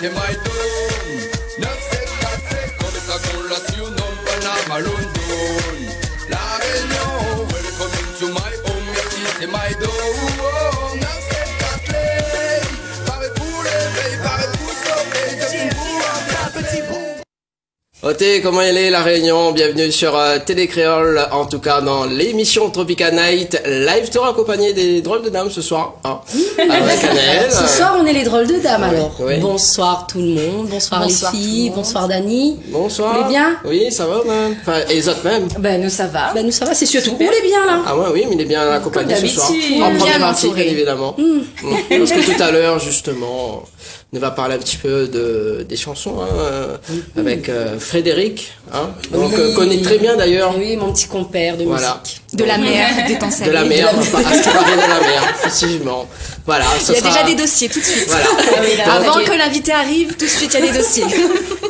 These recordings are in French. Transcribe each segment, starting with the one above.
c'est my dome. 974, c'est comme ça qu'on l'assure, non pas la malondone. La Réunion, welcome to my home, merci, c'est my dome. 974, pareil pour l'éveil, pareil pour sauver, c'est pour un petit bout. Ok, comment elle est la Réunion? Bienvenue sur Télé Créole, en tout cas dans l'émission Tropica Night Live Tour accompagné des drôles de dames ce soir, hein, avec Annelle. Ce soir on est les drôles de dames alors. Oui. Bonsoir tout le monde, bonsoir les filles, bonsoir Dani. Bonsoir. Vous allez bien? Oui, ça va même. Enfin, et les autres même. Ben nous ça va. Ben nous ça va, c'est surtout on est bien là. Ah ouais, oui, mais il est bien accompagné ce soir. d'habitude. En Bien première partie, entouré. bien évidemment. Parce que tout à l'heure, justement, on va parler un petit peu des chansons, hein, avec Frédéric, hein, donc connaît très bien d'ailleurs. Oui, mon petit compère de Voilà. musique. De la mer, des temps De la mer, à ce qui paraît de la mer, effectivement. Voilà, Il y a déjà des dossiers tout de suite. Voilà. Avant Donc, que l'invité arrive, tout de suite il y a des dossiers.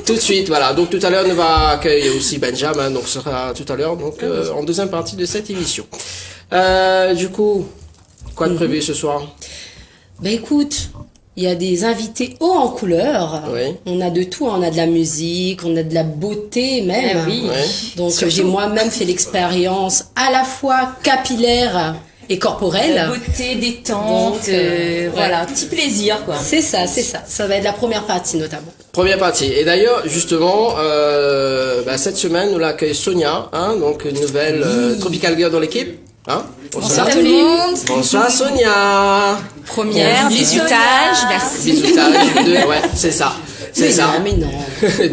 tout de suite, voilà. Donc tout à l'heure, on va accueillir aussi Benjamin, donc ce sera tout à l'heure, donc en deuxième partie de cette émission. Du coup, quoi de prévu ce soir? Ben écoute, il y a des invités hauts en couleur. Oui. On a de tout, on a de la musique, on a de la beauté même. Eh oui. Ouais. Donc Surtout. j'ai moi-même fait l'expérience à la fois capillaire et corporelle. Beauté, détente, Donc, ouais. voilà, petit plaisir quoi. C'est ça, c'est ça. Ça va être la première partie notamment. Première partie. Et d'ailleurs, justement, cette semaine, nous l'accueille Sonia, hein, donc une nouvelle Tropical Girl dans l'équipe. Hein. Bonsoir tout le monde. Bonsoir Sonia. Première, bisutage, merci. Bisoutage. Ouais, c'est ça. C'est Mais ça. non, mais non.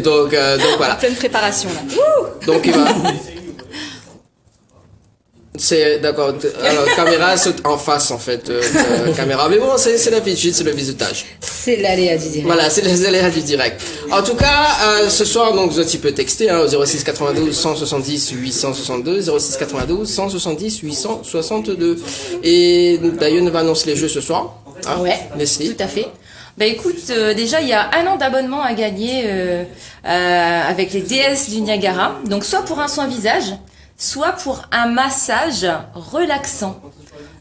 donc voilà. Pleine préparation là. Donc il va. C'est d'accord. Alors caméra saute en face en fait. Caméra. Mais bon, c'est l'habitude, c'est le bisutage. C'est l'aléa du direct. Voilà, c'est les aléas du direct. En tout cas, ce soir, donc, tu peux texter, hein, au 06 92 170 862, 06 92 170 862. Et d'ailleurs, on va annoncer les jeux ce soir. Hein, Ouais, Leslie. tout à fait. Bah écoute, déjà il y a 1 an d'abonnement à gagner avec les déesses du Niagara. Donc soit pour un soin visage, soit pour un massage relaxant.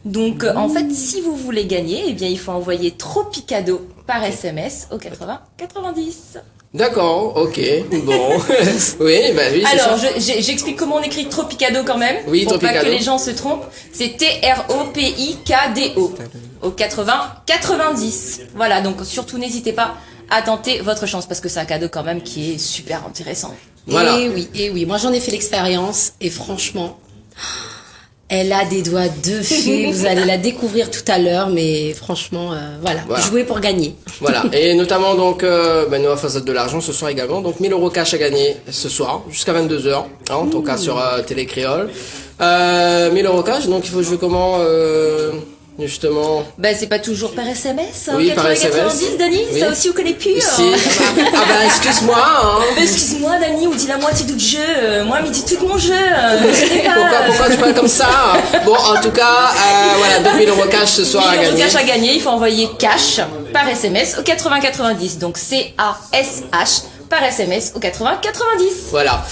Donc en fait, si vous voulez gagner, eh bien il faut envoyer Tropicado par SMS au 80 90. D'accord, ok, bon. Oui, oui, c'est Alors, ça. j'explique comment on écrit Tropicado quand même. Oui, pour Tropicado. pas que les gens se trompent. C'est Tropicado au 80 90. Voilà, donc surtout n'hésitez pas à tenter votre chance parce que c'est un cadeau quand même qui est super intéressant. Voilà. Et oui. Moi, j'en ai fait l'expérience et franchement, elle a des doigts de fée. Vous allez la découvrir tout à l'heure, mais franchement, voilà. Jouez pour gagner. Voilà. Et notamment, donc, nous, à face de l'argent ce soir également. Donc, 1000 € cash à gagner ce soir, jusqu'à 22h, hein, en tout cas sur Télé Créole. 1000 € cash, donc il faut jouer comment, justement? Ben c'est pas toujours par SMS, hein, Oui, 80 par SMS. 90, Dani. Oui. Ça aussi, vous connaissez plus. Si. Hein. Ah bah, excuse-moi, hein. Mais excuse-moi, Dani, on dit la moitié du jeu. Moi, il me dit tout mon jeu. Pourquoi tu parles comme ça? Bon, en tout cas, voilà, 2000 € cash ce soir à 1000 € gagner. cash à gagner, il faut envoyer cash par SMS au 80 90. Donc CASH par SMS au 80 90. Voilà.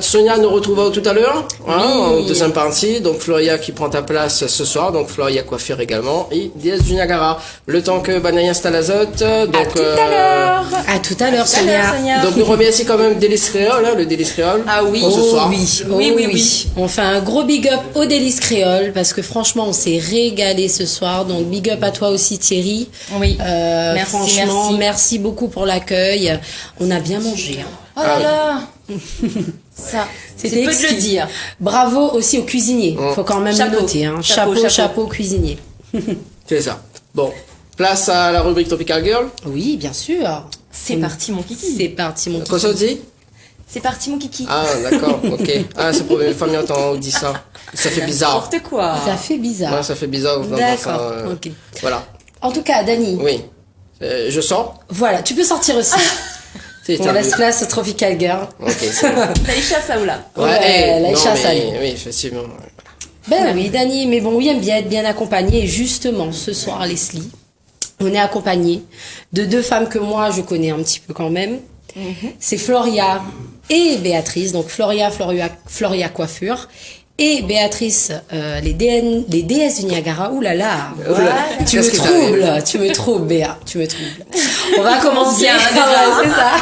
Sonia nous retrouvera tout à l'heure, hein, en deuxième partie. Donc Floria qui prend ta place ce soir. Donc Floria Coiffure également. Et déesse du Niagara. Le temps que Banaya installe l'azote. Donc, Tout à l'heure. À tout à l'heure, Tout à l'heure, Sonia. Sonia. Donc nous remercie quand même Délice Créole, hein, le Délice Créole. Ah oui. Pour ce soir. Oui. On fait un gros big up au Délice Créole parce que franchement, on s'est régalé ce soir. Donc big up à toi aussi, Thierry. Oui. Merci, Franchement, merci. merci beaucoup pour l'accueil. On a bien mangé. Hein. Oh là là. Ça, c'est peu de exquis. le dire. Bravo aussi aux cuisiniers. Faut quand même Chapeau. le noter. Hein. Chapeau. Chapeau cuisinier. C'est ça. Bon. Place à la rubrique Tropical Girl. Oui, bien sûr. C'est parti, mon kiki. C'est parti, mon Quoi ça dit? C'est parti, mon kiki. Ah, d'accord, ok. Ah, c'est pour une famille entend on dit ça. Ça fait bizarre. N'importe quoi. Ça fait bizarre. Ouais, ça fait bizarre. d'entendre ça, D'accord. Ok. Voilà. En tout cas, Dani. Oui. Je sors. Voilà, tu peux sortir aussi. C'est On laisse place au Tropical Girl. Ok, c'est bon. Laïcha Saoula. Ouais, Laïcha non, Sali. mais, oui, effectivement. Ben oui, Dani, mais bon, oui, aime bien être bien accompagnée. Et justement, ce soir, Leslie, on est accompagné de 2 femmes que moi, je connais un petit peu quand même. C'est Floria et Béatrice. Donc, Floria Coiffure. et Béatrice, les déesses du Niagara. Ouh là là, Oula, tu me qu'est-ce qui t'arrive troubles, tu me troubles, Béa, tu me troubles. On va commencer, bien, déjà. c'est ça.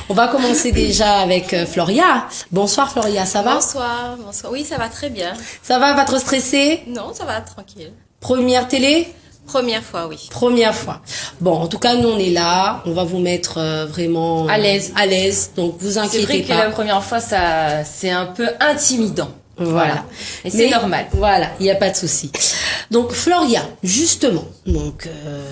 On va commencer déjà avec Floria. Bonsoir Floria, ça va? Bonsoir, bonsoir. Oui, ça va très bien. Ça va, pas trop stressé? Non, ça va tranquille. Première télé? Première fois, oui. Première fois. Bon, en tout cas, nous on est là, on va vous mettre vraiment À l'aise. À l'aise, donc vous C'est inquiétez vrai que pas. la première fois, ça, c'est un peu intimidant. Voilà. Et c'est Mais normal. Voilà, il n'y a pas de souci. Donc Floria, justement, donc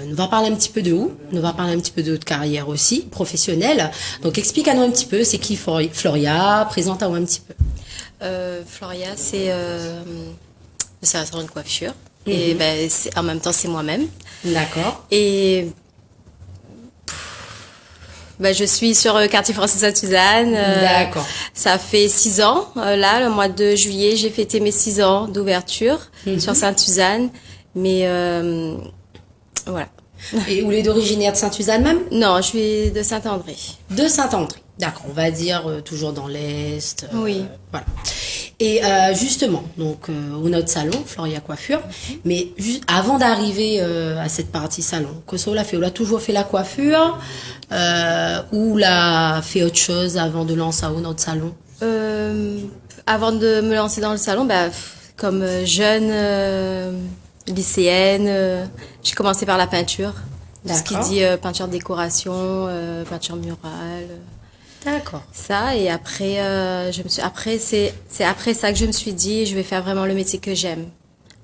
nous va parler un petit peu de vous, nous va parler un petit peu de votre carrière aussi professionnelle. Donc explique-nous un petit peu, c'est qui Floria, présente-nous un petit peu. Floria, c'est un salon de coiffure. Et ben, en même temps, c'est moi-même. D'accord. Et ben, je suis sur quartier français Sainte-Suzanne. D'accord. Ça fait 6 ans. Là, le mois de juillet, j'ai fêté mes 6 ans d'ouverture sur Sainte-Suzanne. Mais voilà. Et vous êtes originaire de Sainte-Suzanne même? Non, je suis de Saint-André. De Saint-André. D'accord, on va dire toujours dans l'Est. Oui. Voilà. Et justement, donc au notre salon, Floria Coiffure, mais juste avant d'arriver à cette partie salon, qu'est-ce qu'on l'a fait? On a toujours fait la coiffure ou l'a fait autre chose avant de lancer à notre salon? Avant de me lancer dans le salon, bah, comme jeune lycéenne, j'ai commencé par la peinture. Tout ce qui D'accord. dit peinture décoration, peinture murale. D'accord. Ça, et après, c'est après ça que je me suis dit, je vais faire vraiment le métier que j'aime,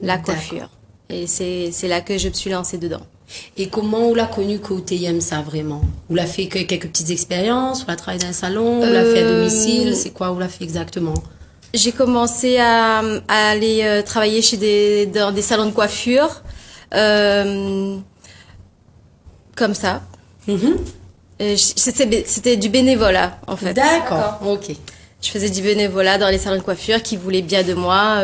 la D'accord. coiffure. Et c'est là que je me suis lancée dedans. Et comment on l'a connu que vous aime ça vraiment? Vous l'a fait que quelques petites expériences, vous l'a travaillé dans un salon, vous l'a fait à domicile, c'est quoi vous l'a fait exactement? J'ai commencé à aller travailler dans des salons de coiffure, comme ça. C'était du bénévolat, en fait. D'accord, ok. Je faisais du bénévolat dans les salons de coiffure qui voulaient bien de moi.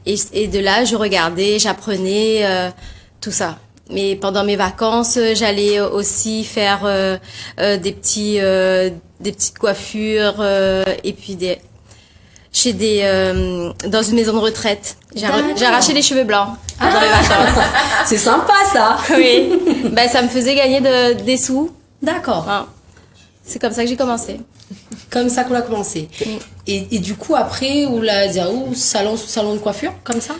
Et de là, je regardais, j'apprenais tout ça. Mais pendant mes vacances, j'allais aussi faire des petites coiffures et puis dans une maison de retraite. J'ai arraché les cheveux blancs pendant les vacances. C'est sympa ça. Oui. Ben, ça me faisait gagner des sous. D'accord. Hein. C'est comme ça que j'ai commencé. Comme ça qu'on a commencé. Et du coup, après, on l'a dit, salon sous salon de coiffure, comme ça?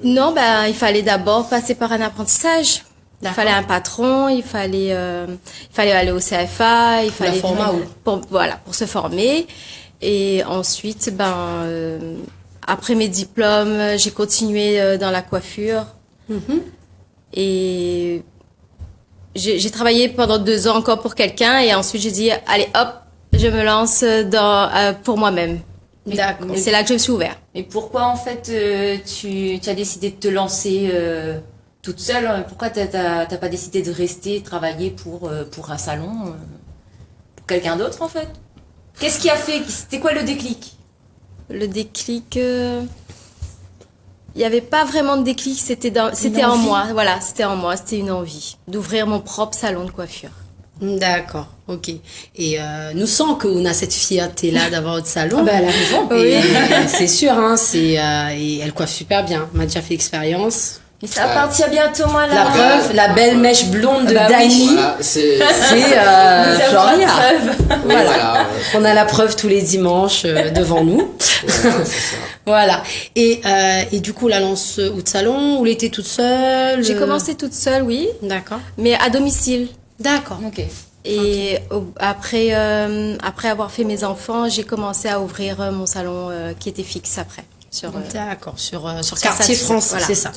Non, ben, il fallait d'abord passer par un apprentissage. Il D'accord. fallait un patron, il fallait aller au CFA, il fallait format où? pour se former. Et ensuite, après mes diplômes, j'ai continué dans la coiffure. Et j'ai travaillé pendant 2 ans encore pour quelqu'un, et ensuite j'ai dit, allez hop, je me lance pour moi-même. D'accord. Et c'est là que je me suis ouverte. Et pourquoi, en fait, tu as décidé de te lancer toute seule? Pourquoi t'as pas décidé de rester travailler pour un salon, pour quelqu'un d'autre, en fait? Qu'est-ce qui a fait? C'était quoi le déclic? Le déclic, il n'y avait pas vraiment de déclic, c'était en envie. moi. Voilà, c'était en moi, c'était une envie d'ouvrir mon propre salon de coiffure. D'accord, ok. Et nous sentons qu'on a cette fierté-là d'avoir votre salon. elle a raison. Et c'est sûr, hein, et elle coiffe super bien. On a déjà fait l'expérience. Et ça va partir bientôt, moi, là. La preuve, la belle mèche blonde de Bah oui. Dany, Voilà, c'est... c'est Nous avons Floria. la preuve. Voilà. On a la preuve tous les dimanches devant nous. Voilà, c'est ça. Voilà. Et du coup, la lance au salon, où elle était toute seule? J'ai commencé toute seule, oui, D'accord. mais à domicile. D'accord. Ok. Et après avoir fait mes enfants, j'ai commencé à ouvrir mon salon qui était fixe après. D'accord, sur quartier Sainte- France, voilà. c'est ça.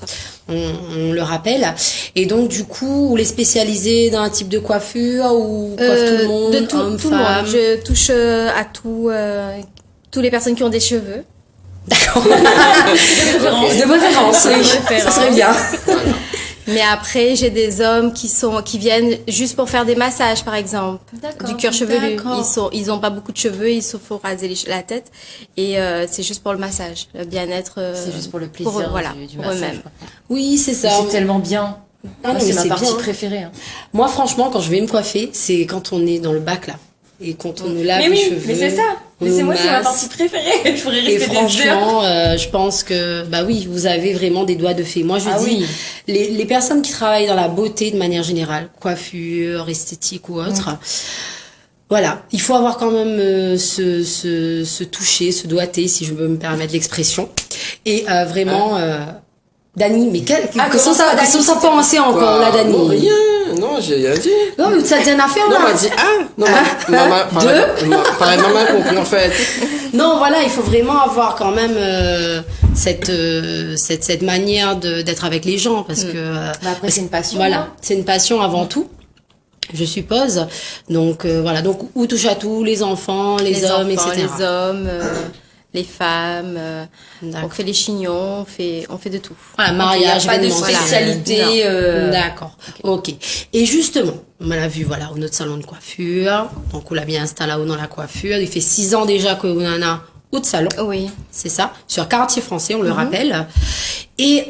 On le rappelle. Et donc, du coup, vous les spécialisez dans un type de coiffure ou coiffe tout le monde, De tout hommes, le monde. femmes? Je touche à toutes les personnes qui ont des cheveux. D'accord. De préférence, oui. préférence. Ça serait bien. Mais après, j'ai des hommes qui viennent juste pour faire des massages, par exemple. D'accord. Du cuir chevelu. D'accord. Ils ont pas beaucoup de cheveux, il faut raser la tête. Et c'est juste pour le massage, le bien-être. C'est juste pour le plaisir voilà, du pour massage, eux-mêmes. quoi. Oui, c'est ça. C'est tellement bien. Ah non, Moi, c'est mais ma c'est partie bien. préférée. Hein. Moi, franchement, quand je vais me coiffer, c'est quand on est dans le bac, là. Et quand on nous lave Mais les oui, cheveux, mais c'est ça. on Mais nous c'est moi, c'est ma masse. partie préférée. Je pourrais Et rester des heures. franchement, je pense que, bah oui, vous avez vraiment des doigts de fée. Moi, je Ah dis, oui. les personnes qui travaillent dans la beauté de manière générale, coiffure, esthétique ou autre, voilà, il faut avoir quand même ce toucher, ce doigté, si je veux me permettre l'expression. Et vraiment, Dani, mais qu'est-ce que ça pensait encore, là, Dani? Non, rien. Non, j'ai rien dit. Non, mais ça tient à faire, Non, là. on m'a dit non, pareil, maman a compris, en fait. Non, voilà, il faut vraiment avoir quand même cette manière d'être avec les gens, parce que Bah, après, c'est une passion. voilà, hein. c'est une passion avant tout, je suppose. Donc voilà, donc où touche à tout, les enfants, les hommes, enfants, etc. les hommes, les femmes. D'accord. On fait les chignons, on fait de tout. Voilà, Il n'y a mariage, pas de événementiel. spécialité. D'accord. Ok. Et justement, on l'a vu, voilà, notre salon de coiffure. Donc, on l'a bien installé là-haut dans la coiffure. Il fait 6 ans déjà qu'on en a au de salon. Oui. C'est ça. Sur quartier français, on le rappelle. Et,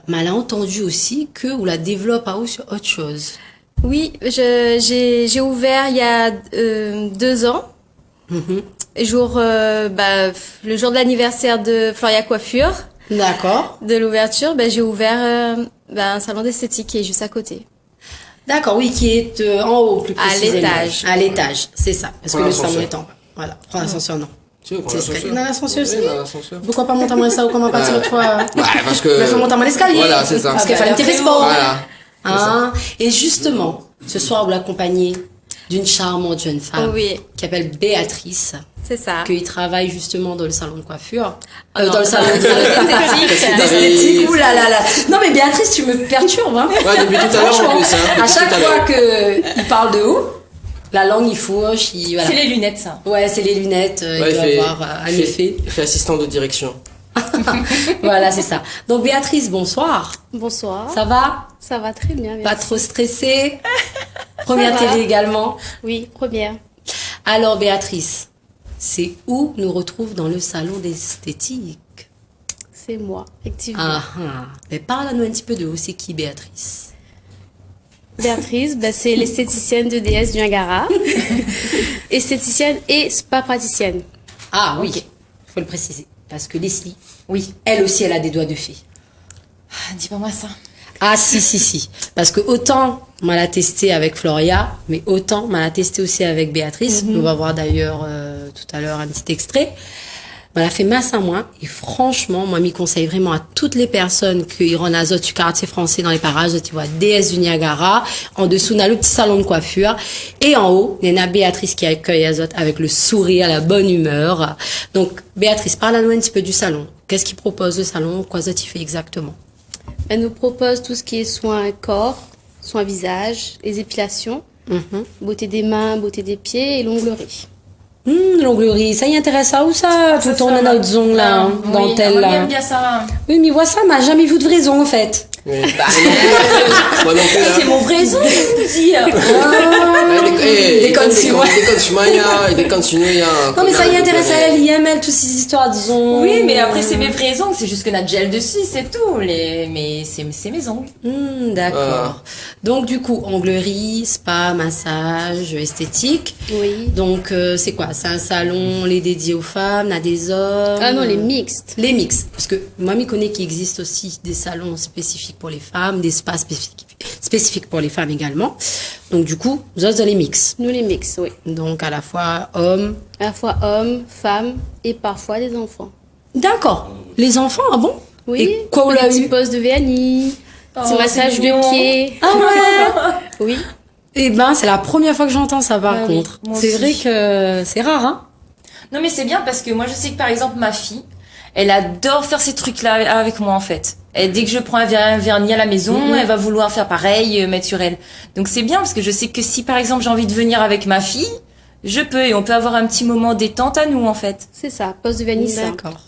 mais elle a entendu aussi que vous la développe à haut sur autre chose. Oui, j'ai ouvert il y a 2 ans. Le jour de l'anniversaire de Floria Coiffure, D'accord. de l'ouverture, j'ai ouvert un salon d'esthétique qui est juste à côté. D'accord, oui, qui est en haut, plus À précisément. l'étage. À l'étage, c'est ça. Parce Prends que le salon l'ascenseur. est en bas. Voilà, prends l'ascenseur, non. Tu veux, prends C'est l'ascenseur. dans l'ascenseur aussi. Oui, dans l'ascenseur. Pourquoi pas monter à moi ça ou comment partir l'autre fois Ouais, parce que. Il a fait monter à moi l'escalier. Voilà, c'est ça. Parce qu'il fallait me tirer sport. Voilà. Hein. Et justement, ce soir, vous l'accompagnez d'une charmante jeune femme Oui. qui s'appelle Béatrice, C'est ça. qui travaille justement dans le salon de coiffure. non, dans le salon d'esthétique. d'esthétique. Ouh là là là. Non mais Béatrice, tu me perturbes. Hein. Ouais, depuis tout à l'heure, en Franchement, plus, hein. à Depuis chaque tout à fois l'heure. qu'il parle de haut, la langue il fauche, voilà. C'est les lunettes, ça. Ouais, c'est les lunettes, Ouais, il doit avoir un effet. Il fait assistant de direction. Voilà, c'est ça. Donc Béatrice, bonsoir. Bonsoir. Ça va? Ça va très bien, merci. Pas trop stressée? Première Ça va. télé également. Oui, première. Alors Béatrice, c'est où nous retrouve dans le salon d'esthétique? C'est moi, effectivement. Ah ah. Mais parle-nous un petit peu de où c'est qui Béatrice? Béatrice, c'est l'esthéticienne de DS du Niagara. Esthéticienne et spa praticienne. Ah oui, faut le préciser. Parce que Leslie, Oui. elle aussi, elle a des doigts de fée. Ah, dis pas moi ça. Ah si. Parce que autant on l'a testé avec Floria, mais autant on l'a testé aussi avec Béatrice. On va voir d'ailleurs tout à l'heure un petit extrait. On a fait masse à moi et franchement, moi, m'y conseille vraiment à toutes les personnes qui iront à Azote du quartier français dans les parages. Tu vois, DS du Niagara. En dessous, on a le petit salon de coiffure. Et en haut, il y en a Béatrice qui accueille Azote avec le sourire, la bonne humeur. Donc, Béatrice, parle-nous un petit peu du salon. Qu'est-ce qu'il propose le salon? Quoi Azote il fait exactement? Elle nous propose tout ce qui est soins corps, soins visage, les épilations, beauté des mains, beauté des pieds et l'onglerie. L'onglerie, ça y intéresse ça ou ça? Tout le temps, on a notre zong là, hein, dentelle On là. aime bien ça. Oui, mais vois ça, m'a jamais vu de vrai zong en fait. Oui. Moi non plus, C'est hein. mon vrai son, je vous dis. Des Non, mais ça y intéresse à elle, il aime elle, toutes ces histoires de zong. Oui, mais après, c'est mes vrais ongles. C'est juste que notre gel dessus, c'est tout. Mais c'est mes ongles. D'accord. Donc, du coup, onglerie, spa, massage, esthétique. Oui. Donc, c'est quoi? C'est un salon, les dédié aux femmes, à des hommes? Ah non, les mixtes. Les mixtes. Parce que moi, je connais qu'il existe aussi des salons spécifiques pour les femmes, des spas spécifiques pour les femmes également. Donc, du coup, vous êtes dans les mix. Nous, les mixtes, oui. Donc, à la fois hommes. À la fois hommes, femmes et parfois des enfants. D'accord. Les enfants, ah bon? Oui. Et quoi, vous Des l'avez petits eu? postes de VNI, petits c'est massages mignon. de pieds. Ah ouais? Oui. Eh ben, c'est la première fois que j'entends ça, par Ah oui, contre. moi C'est aussi. vrai que c'est rare, hein? Non, mais c'est bien parce que moi, je sais que par exemple, ma fille, elle adore faire ces trucs-là avec moi, en fait. Et dès que je prends un vernis à la maison, elle va vouloir faire pareil, mettre sur elle. Donc c'est bien parce que je sais que si par exemple j'ai envie de venir avec ma fille, je peux et on peut avoir un petit moment détente à nous, en fait. C'est ça, poste de VNI simple. D'accord.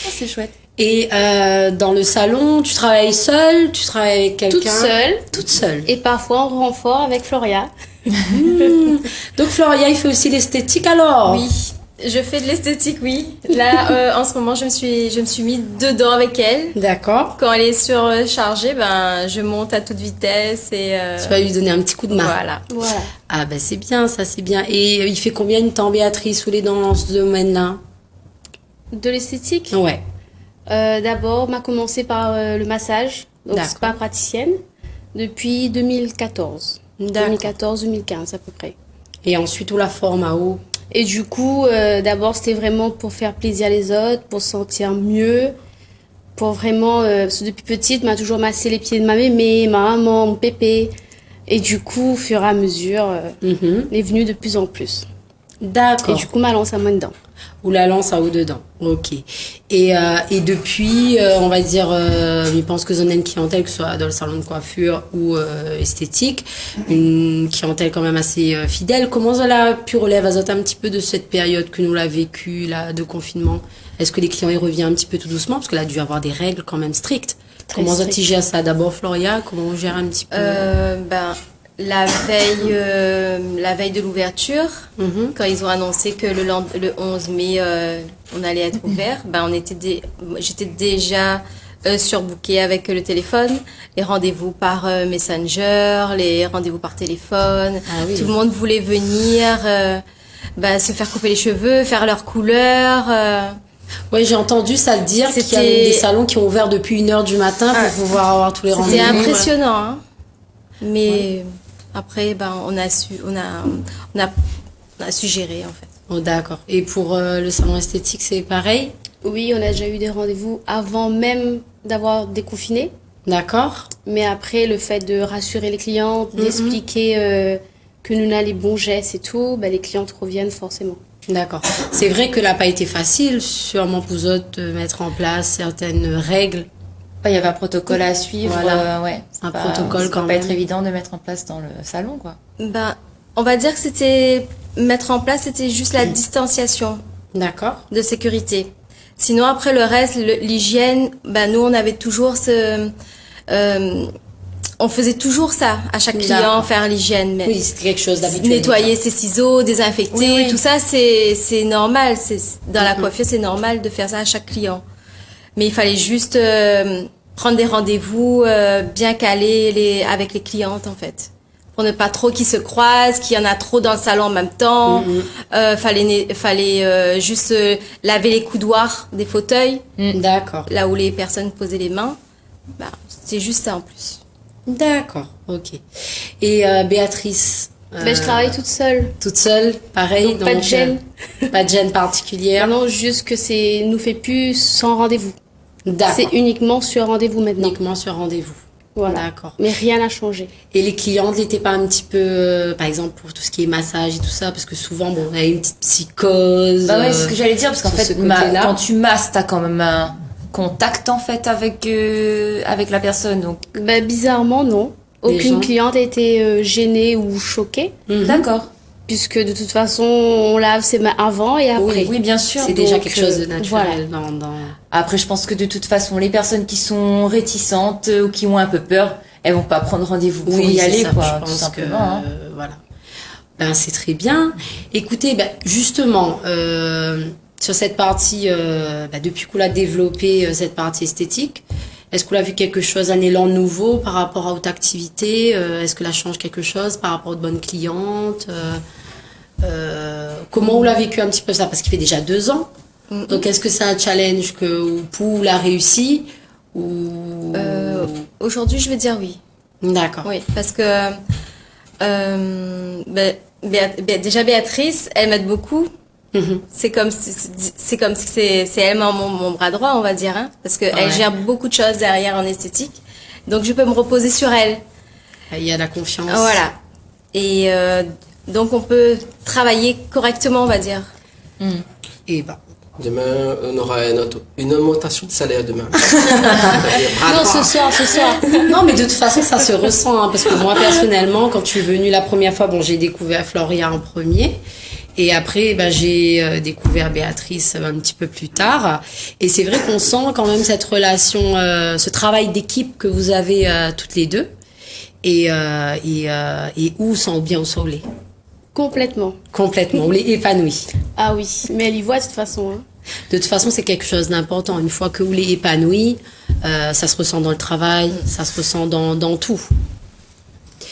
Ah, c'est chouette. Et dans le salon, tu travailles seule? Tu travailles avec quelqu'un? Toute seule. Toute seule. Et parfois en renfort avec Floria. Donc Floria, il fait aussi l'esthétique alors? Oui. Je fais de l'esthétique, oui. Là, en ce moment, je me suis mis dedans avec elle. D'accord. Quand elle est surchargée, ben, je monte à toute vitesse et Tu vas lui donner un petit coup de main. voilà. Voilà. Ah ben c'est bien, ça c'est bien. Et il fait combien de temps Béatrice, vous êtes dans ce domaine-là? De l'esthétique. Ouais. D'abord, on a commencé par le massage. Donc, D'accord. spa praticienne. Depuis 2014. D'accord. 2014-2015 à peu près. Et ensuite, où la forme à eau? Et du coup, d'abord, c'était vraiment pour faire plaisir les autres, pour se sentir mieux, pour vraiment... parce que depuis petite, m'a toujours massé les pieds de ma mémé, ma maman, mon pépé. Et du coup, au fur et à mesure, on est venu de plus en plus. Et D'accord. du coup, ma lance à moi dedans. Ou la lance à eau dedans. Ok. Et depuis, on va dire, je pense que vous avez une clientèle, que ce soit dans le salon de coiffure ou esthétique, une clientèle quand même assez fidèle. Comment ça a pu relever un petit peu de cette période que nous l'a vécue, là, de confinement? Est-ce que les clients y reviennent un petit peu tout doucement? Parce que là, a dû avoir des règles quand même strictes. Comment ça strict. tu gères ça? D'abord, Floria, comment on gère un petit peu? Ben, la veille de l'ouverture, quand ils ont annoncé que le 11 mai, on allait être ouvert, ben j'étais déjà surbookée avec le téléphone, les rendez-vous par Messenger, les rendez-vous par téléphone. Ah oui. Tout le monde voulait venir, se faire couper les cheveux, faire leur couleur. Oui, j'ai entendu ça dire qu'il y C'était- avait des salons qui ont ouvert depuis 1h du matin pour pouvoir avoir tous les rendez-vous. C'était impressionnant, hein. Mais après, on a su gérer en fait. Oh, d'accord. Et pour le salon esthétique, c'est pareil? Oui, on a déjà eu des rendez-vous avant même d'avoir déconfiné. D'accord. Mais après, le fait de rassurer les clientes, d'expliquer que nous avons les bons gestes et tout, les clientes reviennent forcément. D'accord. C'est vrai que là n'a pas été facile, sûrement pour vous autres, de mettre en place certaines règles. Il y avait un protocole à suivre, Voilà. ouais. C'est Un pas- protocole ça quand va pas même. être évident de mettre en place dans le salon, quoi. On va dire que mettre en place, c'était juste la distanciation D'accord. de sécurité. Sinon, après le reste, l'hygiène, nous, on avait toujours on faisait toujours ça à chaque client, D'accord. faire l'hygiène. Mais Oui, c'était quelque chose d'habituel. nettoyer ses ciseaux, désinfecter, Oui, oui. tout ça, c'est normal. Dans la coiffure, c'est normal de faire ça à chaque client. Mais il fallait juste prendre des rendez-vous bien calés avec les clientes, en fait. Pour ne pas trop qu'ils se croisent, qu'il y en a trop dans le salon en même temps. Fallait juste laver les coudoirs des fauteuils, D'accord. là où les personnes posaient les mains. C'est juste ça en plus. D'accord. Ok. Et Béatrice, Je travaille toute seule. toute seule, pareil. Donc, pas de gêne. Pas de gêne particulière. Non, juste que nous fait plus sans rendez-vous. D'accord. C'est uniquement sur rendez-vous maintenant. Uniquement sur rendez-vous. Voilà. D'accord. Mais rien n'a changé. Et les clientes n'étaient pas un petit peu, par exemple, pour tout ce qui est massage et tout ça, parce que souvent, on a une petite psychose. Ouais, c'est ce que j'allais dire, parce qu'en sur ce fait, côté-là. quand tu masses, t'as quand même un contact, en fait, avec la personne, donc. Bizarrement, non. Les gens- Aucune cliente a été gênée ou choquée, D'accord. puisque de toute façon, on lave ses mains avant et après. Oui, bien sûr. C'est déjà donc, quelque chose de naturel voilà. dans... Après, je pense que de toute façon, les personnes qui sont réticentes ou qui ont un peu peur, elles vont pas prendre rendez-vous pour y c'est aller, ça, quoi, je tout pense simplement. que, hein. voilà. C'est très bien. Écoutez, justement, sur cette partie, depuis qu'on a développé cette partie esthétique, est-ce qu'on a vu quelque chose, un élan nouveau par rapport à votre activité? Est-ce que ça change quelque chose par rapport aux bonnes clientes? Comment on l'a vécu un petit peu ça? Parce qu'il fait déjà 2 ans. Donc, est-ce que c'est un challenge que Pou l'a réussi ou... Aujourd'hui, je vais dire oui. D'accord. Oui, parce que déjà Béatrice, elle m'aide beaucoup. C'est comme si c'est elle mon bras droit, on va dire, hein, parce que elle Ouais. gère beaucoup de choses derrière en esthétique. Donc je peux me reposer sur elle. Il y a la confiance. Voilà. Et donc on peut travailler correctement, on va dire. Et Demain, on aura une augmentation de salaire demain. Non, ce soir. non, mais de toute façon, ça se ressent. Hein, parce que moi, personnellement, quand tu es venue la première fois, j'ai découvert Floria en premier. Et après, j'ai découvert Béatrice un petit peu plus tard. Et c'est vrai qu'on sent quand même cette relation, ce travail d'équipe que vous avez toutes les deux. Et où sans bien au soleil. Complètement. Complètement. On l'est épanoui. Ah oui, mais elle y voit de toute façon. Hein. De toute façon, c'est quelque chose d'important. Une fois que vous l'êtes épanoui, ça se ressent dans le travail, ça se ressent dans tout.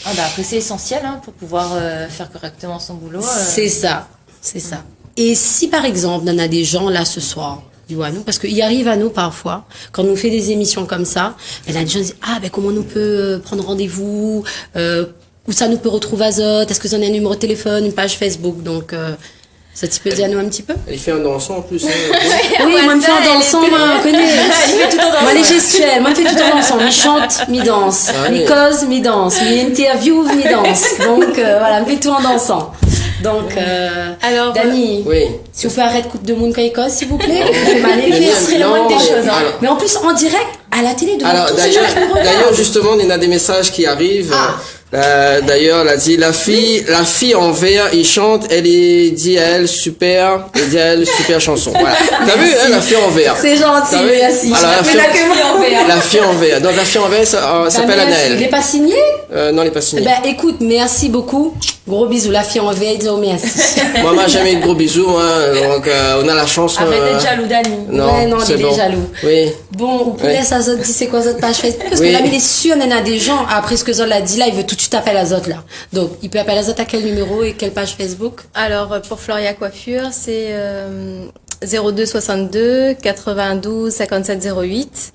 Ah bah après c'est essentiel hein, pour pouvoir faire correctement son boulot. C'est ça, c'est ça. Et si par exemple, on a des gens là ce soir, tu vois, nous, parce qu'il arrive à nous parfois, quand on fait des émissions comme ça, ben, là, des gens disent, ah ben comment nous peut prendre rendez-vous, où ça nous peut retrouver Azot, est-ce que vous en avez un numéro de téléphone, une page Facebook, donc ça tu peux dire à nous un petit peu. Elle fait un dansant en plus. Hein. Oui, moi, me fait en dansant, moi, on connaît. Moi, les gestuels, moi, me fait tout en dansant. Mi chante, mi danse. Ah oui. Mi cause, mi danse. Mi interview, mi danse. Donc, voilà, me fait tout en dansant. Donc, Alors, Dani, Oui. si vous pouvez arrêter de coupe de monde quand il cause, s'il vous plaît. Je vais m'aller faire. Non, Ce serait la moindre des mais- choses. Hein. alors- Mais en plus, en direct, à la télé, devant Alors tous ces gens qui nous regardent. d'ailleurs justement il y a des messages qui arrivent. D'ailleurs elle a dit la fille en vert il chante, elle est dit à elle super chanson. Voilà. T'as vu hein, la fille en vert. C'est gentil, T'as vu merci. Alors, Mais là, que moi, en vert. la fille en vert. Donc la fille en vert ça s'appelle Bah, merci. Il Anaël. n'est pas signé? Non, elle est pas signée. Ben, écoute, merci beaucoup. Gros bisous. La fille en vert, disons merci. Moi, m'a jamais eu de gros bisous, hein, donc on a la chance. Arrête d'être jaloux Dani. Non, Ouais, non, c'est il bon. est jaloux. Oui. Bon, vous pouvez Ouais. laisser Azot dire c'est quoi votre page Facebook parce Oui. que là, il est sûr, on en a des gens, après ce que Zol a dit là, il veut tout de suite appeler Azot là. Donc, il peut appeler Azot à quel numéro et quelle page Facebook? alors pour Floria Coiffure, c'est 02 62 92 57 08.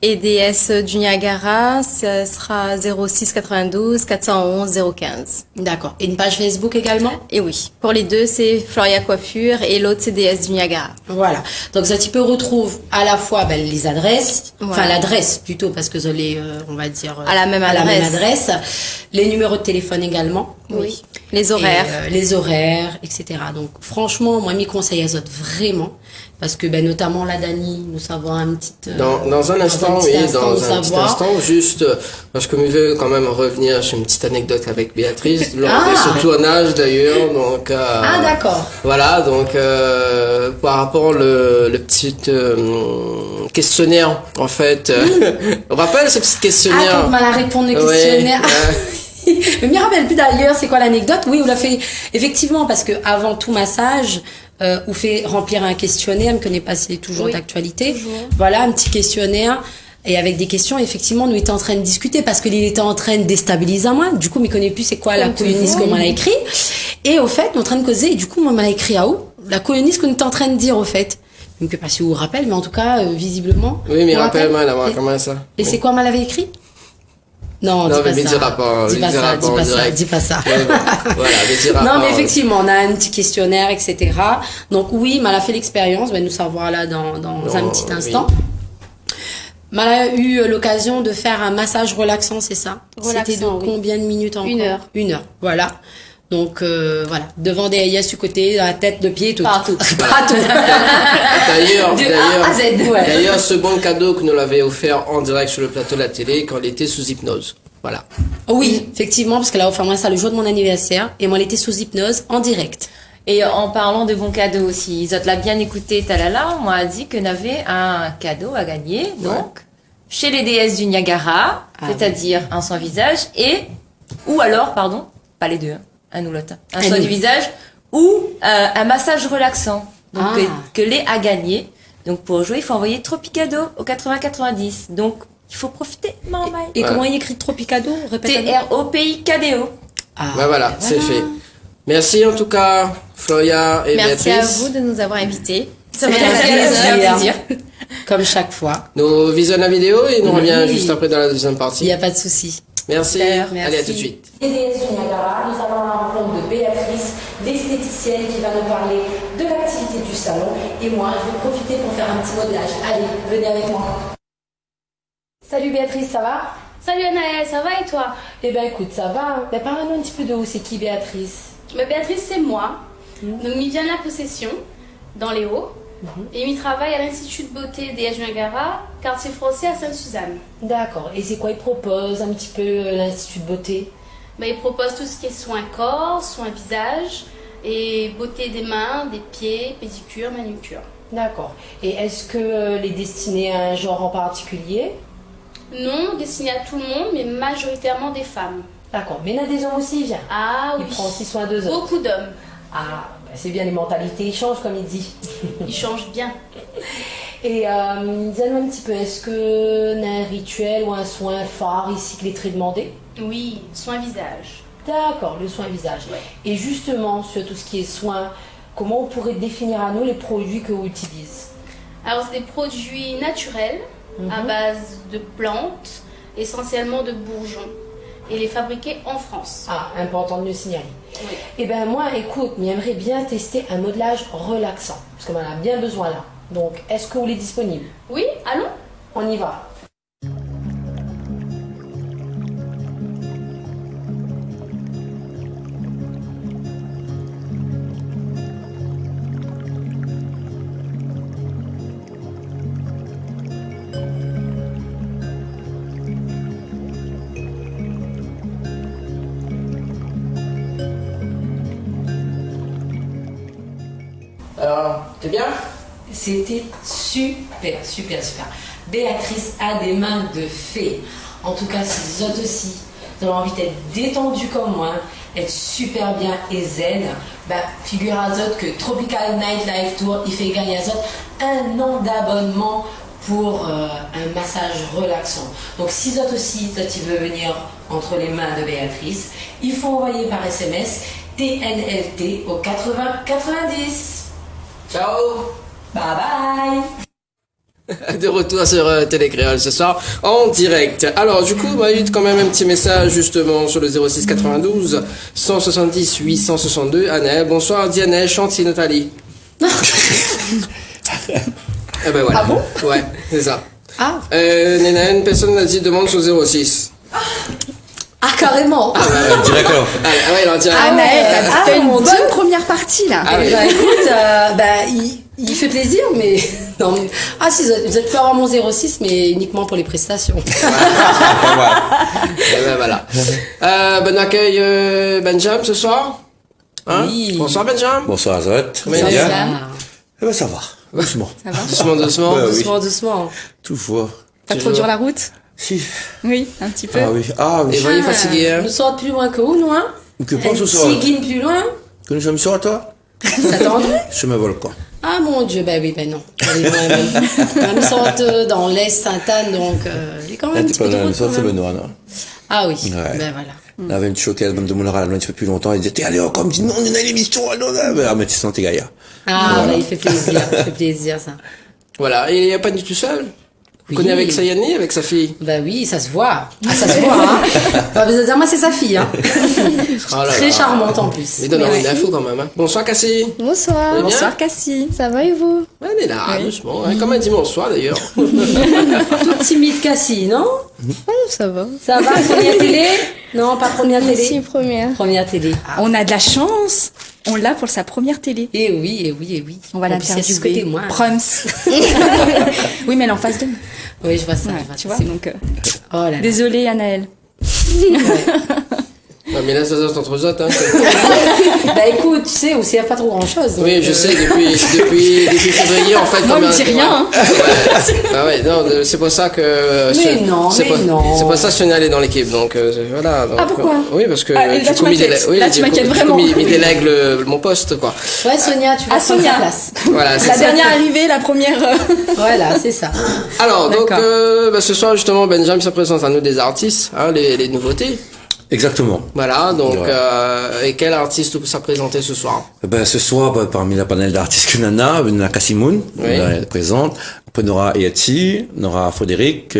Et DS du Niagara, ça sera 06 92 411 015. D'accord. Et une page Facebook également? Et oui, pour les deux, c'est Floria Coiffure et l'autre, c'est DS du Niagara. Voilà. Donc, Zot, il peut retrouver à la fois les adresses, enfin Voilà. l'adresse plutôt, parce que Zol est, on va dire, À la même adresse, les numéros de téléphone également. Oui. Les horaires. Et, les horaires, etc. Donc, franchement, moi, mes conseils à Zot, vraiment. Parce que, notamment, la Dani, nous savons un petit. Dans un instant, oui, dans nous un petit savoir. instant, juste, parce que je veux quand même revenir sur une petite anecdote avec Béatrice, lors Ah. de ce tournage d'ailleurs, donc. Ah, d'accord. Voilà, donc par rapport le petit questionnaire, en fait, on rappelle ce petit questionnaire. Ah, quand mal à répondre au Ouais, questionnaire. ouais. Je me rappelle plus d'ailleurs, c'est quoi l'anecdote? Oui, on l'a fait effectivement parce que avant tout massage, on fait remplir un questionnaire, je ne connais pas s'il est toujours Oui, d'actualité. toujours. Voilà, un petit questionnaire. Et avec des questions, effectivement, nous étions en train de discuter parce qu'il était en train de déstabiliser moi. Du coup, je ne connais plus c'est quoi la coloniste qu'on m'a écrit. Et au fait, on est en train de causer. Et du coup, on m'a écrit à où? La coloniste qu'on était en train de dire, au fait. Je ne sais pas si vous vous rappelez, mais en tout cas, visiblement. Oui, mais vous rappelez rappelle-moi, là, comment ça? Et c'est quoi, m'avait écrit? Non, Non, dis pas mais ça. dira pas, Dis pas dira ça, pas dis en pas ça, direct. dis pas ça. Ouais, bon, voilà, mais dira Non, pas, mais effectivement, on a un petit questionnaire, etc. Donc oui, Mala a fait l'expérience, on va nous savoir là dans un Non, petit oui. instant. Mala a eu l'occasion de faire un massage relaxant, c'est ça? Relaxant, C'était de oui. combien de minutes encore? 1 heure. 1 heure, voilà. Donc voilà, devant des ayas du côté, la tête, de pied, tout. Partout. Partout. D'ailleurs, De A à Z. Ouais. d'ailleurs, ce bon cadeau que nous l'avait offert en direct sur le plateau de la télé quand elle était sous hypnose. Voilà. Oui, effectivement, parce qu'elle a offert moi ça le jour de mon anniversaire et moi elle était sous hypnose en direct. Et en parlant de bons cadeaux aussi, Isot l'a bien écouté, Talala, on m'a dit qu'on avait un cadeau à gagner, donc, chez les déesses du Niagara, Ah c'est-à-dire un soin visage ou alors, pardon, pas les deux, hein, un ou l'autre, un soin nous. du visage ou un massage relaxant, donc Ah. que Lé a gagné. Donc pour jouer, il faut envoyer Tropicado au 80-90. Donc il faut profiter, maman. Et Ouais. comment il écrit Tropicado? Répète. Tropicado. Ah. Ben voilà, c'est fait. Merci en tout cas, Floria et Merci à Béatrice. vous de nous avoir invités. Ça C'était m'a un fait plaisir. Comme chaque fois. Nous visionnons la vidéo et nous Oui. revient juste après dans la deuxième Il partie. n'y a pas de souci. Merci. Merci. Allez, à tout de suite. Et déesses du Niagara, nous avons la rencontre de Béatrice, l'esthéticienne qui va nous parler de l'activité du salon. Et moi, je vais profiter pour faire un petit modelage. Allez, venez avec moi. Salut Béatrice, ça va? Salut Anaël, ça va et toi? Eh ben écoute, ça va. Ben, parle-nous un petit peu de où c'est qui Béatrice? Mais Béatrice, c'est moi. Donc, il vient de la Possession, dans les Hauts. Et il travaille à l'Institut de beauté des Niagara, quartier français à Sainte-Suzanne. D'accord. Et c'est quoi il propose un petit peu l'Institut de beauté? Il propose tout ce qui est soins corps, soins visage, et beauté des mains, des pieds, pédicure, manucure. D'accord. Et est-ce que les destinés à un genre en particulier? Non destiné à tout le monde, mais majoritairement des femmes. D'accord. Mais il y en a des hommes aussi, il vient. Ah oui. Il prend aussi soin d'eux autres. Beaucoup d'hommes. Ah, c'est bien, les mentalités, ils changent comme il dit. Il change bien. Et dis-nous un petit peu, est-ce que y a un rituel ou un soin phare ici que les très demandé? Oui, soin visage. D'accord, le soin visage. Et justement, sur tout ce qui est soin, comment on pourrait définir à nous les produits que vous utilisez? Alors, c'est des produits naturels à base de plantes, essentiellement de bourgeons, et les fabriqués en France. Ah, important de le signaler. Oui. Eh ben moi, écoute, j'aimerais bien tester un modelage relaxant, parce qu'on en a bien besoin là. Donc, est-ce que vous l'êtes disponible? Oui, allons. On y va. Alors, t'es bien? C'était super, super, super. Béatrice a des mains de fée. En tout cas, si vous autres aussi, vous avez envie d'être détendu comme moi, être super bien et zen, bah, figure à Zot que Tropical Nightlife Tour, il fait gagner à Zot un an d'abonnement pour un massage relaxant. Donc si Zot aussi, Zot il veut venir entre les mains de Béatrice, il faut envoyer par SMS TNLT au 80 90. Ciao. Bye bye. De retour sur Télécréole ce soir en direct. Alors du coup, on a eu quand même un petit message justement sur le 06 92 170 862. Annelle, bonsoir Diane, Chantier, Nathalie. Eh ben voilà. Ah bon? Ouais, c'est ça. Ah. Néna, une personne n'a dit demande sur 06. Ah carrément. Ah, Direct alors. ah ouais, alors direct. Anaël, t'as fait une mon bonne Dieu. première partie là. Ah, oui. Bah écoute, il fait plaisir, mais non. Mais... Ah si, vous êtes pu avoir mon 06, mais uniquement pour les prestations. Eh ben voilà. Bon accueil Benjamin ce soir. Hein? Oui. Bonsoir Benjamin. Bonsoir Azot. Comment Ça il va va? Eh ben ça va. Doucement. Doucement, doucement. Ouais, oui. Doucement, doucement. Toutefois. Pas trop dur la route? Si. Oui, un petit peu. Ah oui. Ah oui. Et voyez fatigué. Hein? Nous sommes plus loin que vous, nous, hein? Que pense ce soir? Un petit guine plus loin. Que nous sommes sur toi? Ça tendrait? Chemin volcan. Ah mon Dieu, bah oui, ben non. On est loin, même. Nous sommes dans l'Est, Sainte-Anne, donc il est quand même Là, un t'es petit pas peu de dans le route, sort, quand c'est même. Benoît, non? Ah oui, Ouais. ben voilà. On avait une choquette, de mon oral, un petit peu plus longtemps, il disait, t'es allé encore, me dit, non, on a l'émission, ah, mais tu sens tes gaillards. Ah, là, il fait plaisir, ça. Voilà. Et il n'y a pas du tout seul. Vous Oui. connaissez avec Sayani, avec sa fille. Bah oui, ça se voit. Ah, ça se voit, hein. Pas besoin de dire, moi, c'est sa fille, hein. Oh là Très là. charmante, en plus. Mais donne envie d'infos quand même. Hein. Bonsoir Cassie. Bonsoir. bien Bonsoir Cassie. Ça va et vous? Elle est là, doucement. Hein. Comme elle dit bonsoir d'ailleurs. Toute timide, Cassie, non? Ça va. Ça va, première télé? Non, pas première télé. Si, première. Première télé. Ah. On a de la chance. On l'a pour sa première télé. Eh oui, eh oui, eh oui. On va En plus, il y a ce l'interviewer. côté, moi. Proms. Oui, mais elle est en face de nous. Oui, je vois ça, Ouais, je vois tu ça. vois, C'est- donc Oh là là. désolée Anaël. Non, mais là, ça se entre autres. Hein. Bah écoute, tu sais, aussi, il n'y a pas trop grand-chose. Oui, donc, je sais, depuis février, en fait. Moi, comme elle me dit rien. Hein. Ah ouais, non, c'est pour ça que. Mais non, c'est mais pas, non. C'est pour ça que Sonia est dans l'équipe, donc voilà. Donc, Ah, pourquoi Oui, parce que Ah, et là, tu m'inquiètes. oui, Là, tu m'inquiètes vraiment. Il délègue mon poste, quoi. Ouais, Sonia, tu vas Ah, prendre Sonia. sa place. Voilà, c'est La ça. dernière arrivée, la première. Voilà, c'est ça. Alors, donc, D'accord. ce soir, justement, Benjamin se présente à nous des artistes, hein, les nouveautés. Exactement. Voilà, donc, Ouais. et quel artiste vous ça présenter ce soir? Ben, ce soir, parmi la panel d'artistes que Nana, Kasimoun, Oui. elle est présente. Après, on aura Yati, on aura Frédéric,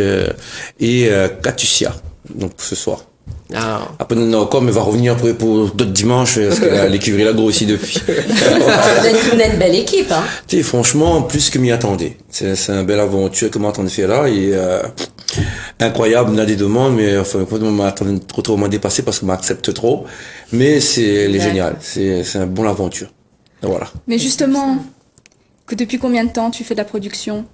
et Katusia. Donc, ce soir. Ah. Après, Nana encore, mais va revenir après pour d'autres dimanches, parce que l'écurie l'a grossi depuis. On a une belle équipe, hein. Tu sais, franchement, plus que m'y attendais. C'est une belle aventure que m'attendait faire là, et, incroyable, on a des demandes, mais enfin, on m'a trop m'a dépassé parce qu'on m'accepte trop. Mais elle est géniale. C'est une bonne aventure. Et voilà. Mais justement, que depuis combien de temps tu fais de la production?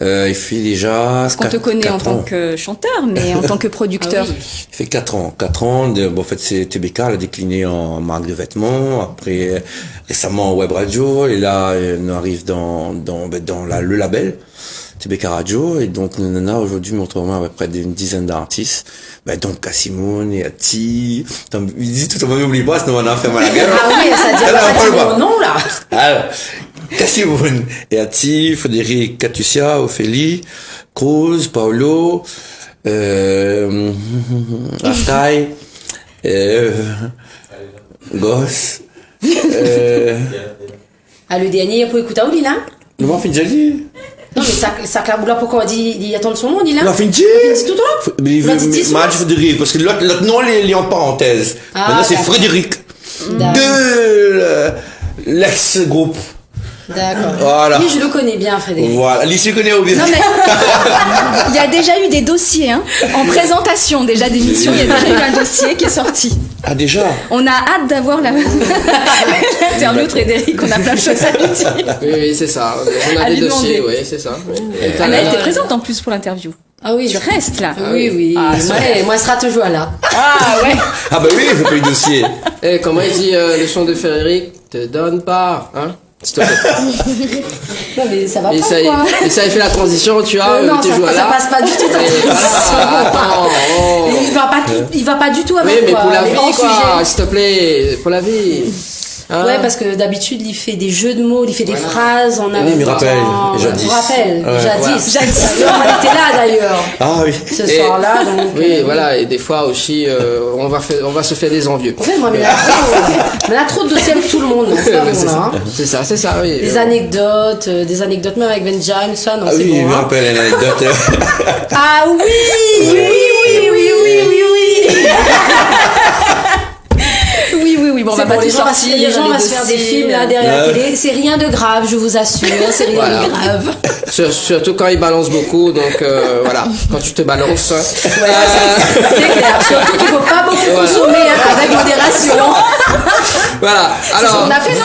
Il fait déjà. Parce qu'on te connaît en tant que chanteur, mais en tant que producteur. Ah oui. Il fait 4 ans. 4 ans. Bon, en fait, c'est TBK, elle a décliné en marque de vêtements. Après, récemment, en web radio. Et là, on arrive dans le label. TBK Radio, et donc Nana aujourd'hui me retrouve avec près d'une dizaine d'artistes, donc Cassimone et Ati, il dit tout le monde n'oublie pas, sinon on a fait mal à la gueule. Ah oui, ça dit pas mon nom là. Alors, Cassimone et Ati, Frédéric, Katusia, Ophélie, Cruz, Paolo, Aftai, Goss, Ah, le dernier pour écouter où il là? le m'a fini déjà dit. Non, mais ça claboula pourquoi on dit, il attend son nom, il là? Le m'a fini dit. tout toi? Mais Frédéric, parce que l'autre nom, il est en parenthèse. Ah, Maintenant, c'est d'accord. Frédéric. D'accord. De l'ex-groupe. D'accord. Voilà. Oui, je le connais bien, Frédéric. Voilà. Alice connaît au bien. Non, mais il y a déjà eu des dossiers, hein. En présentation déjà d'émission, il y a déjà eu un dossier qui est sorti. Ah, déjà? On a hâte d'avoir l'interview de Frédéric, on a plein de choses à lui dire. Oui, c'est ça. On a À des lui dossiers, demander. oui, c'est ça. Oui. Annelle, t'es présente en plus pour l'interview. Ah oui. Tu restes là. Oui, oui. Ah, Moi, je sera toujours là. Ah ouais. Ah, bah oui, j'ai pas eu de dossier. Et comment il dit le son de Frédéric? Te donne pas, hein? S'il te plaît. Non, mais ça va Et pas, ça, quoi. et ça, il fait la transition, tu vois, Non, tu ça, joues ça là. passe pas du tout. Et voilà, attends, oh. Il va pas du tout Oui, avec mais quoi, pour la les vie, grands quoi, sujets. s'il te plaît, pour la vie. Hein? Ouais, parce que d'habitude, il fait des jeux de mots, il fait des phrases. On a Oui, mais rappelle, jadis. On rappelle, Ouais, jadis. voilà. D'ailleurs, on était là d'ailleurs, Ah oui. ce Et- soir-là. Donc, Oui, voilà, et des fois aussi, on va se faire des envieux. Ouais, moi, mais on a trop de dossiers avec tout le monde. donc c'est pas Ouais, bon, c'est là, ça. hein. C'est ça, oui. Des anecdotes même avec Benjamin, ça, non, Ah c'est oui, bon. je me hein. rappelle une anecdote. Ah oui, oui. Oui, bon, on va C'est pas bon, tout les gens sortir. les gens vont se faire des films là derrière la Ouais. télé. C'est rien de grave, je vous assure. C'est rien Voilà. de grave. Surtout quand il balance beaucoup, donc voilà, quand tu te balances. C'est clair. Surtout qu'il faut pas beaucoup consommer hein, avec modération. Voilà, alors. On a fait, non?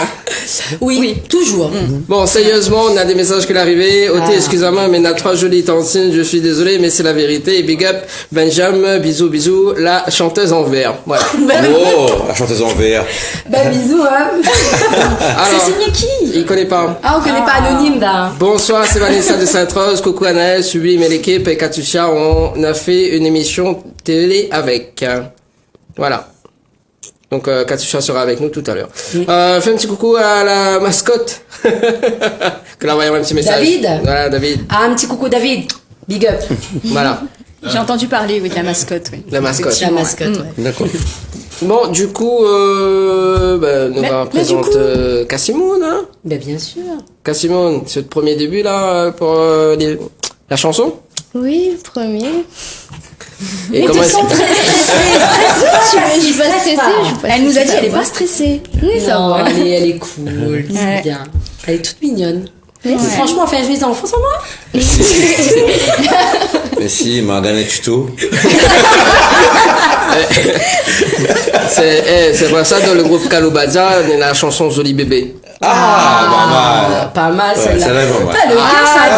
Oui, toujours. Bon, sérieusement, on a des messages qui sont arrivés. Ôtez, excusez-moi, mais on a 3 jolies tantines, je suis désolé, mais c'est la vérité. Et big up, Benjamin, bisous, la chanteuse en vert. Voilà. Oh, la chanteuse en vert. Bah bisous, hein. Alors, C'est signé qui? il connaît pas. Ah, on connaît pas anonyme, là. Bonsoir, c'est Vanessa de Sainte-Rose. Coucou Anaël, Sublim et l'équipe et Katusha. On a fait une émission télé avec. Voilà. Donc Katusha sera avec nous tout à l'heure. Fais un petit coucou à la mascotte. Que là, voyons un petit message. David. Voilà, David. Ah, un petit coucou, David. Big up. Voilà, J'ai entendu parler, oui, de la mascotte, oui. la mascotte. La mascotte, ouais. D'accord. Bon, du coup, nous va présenter Cassimone, hein. Ben, bien sûr. Cassimone, c'est le premier début là pour la chanson. Oui, premier. Et comment est-ce Je suis pas stressée. Elle nous a dit, elle est pas stressée. Oui, ça Non, va. elle est cool. C'est Ouais. bien. Elle est toute mignonne. Ouais. Franchement, on fait un jeu des enfants sans moi. Mais si, il m'a gagné tuto. c'est pour ça dans le groupe Kalubadza, on a la chanson Joli bébé. Ah, Pas mal, Ouais, celle-là. celle-là est pas mal. Pas le gars, ça va,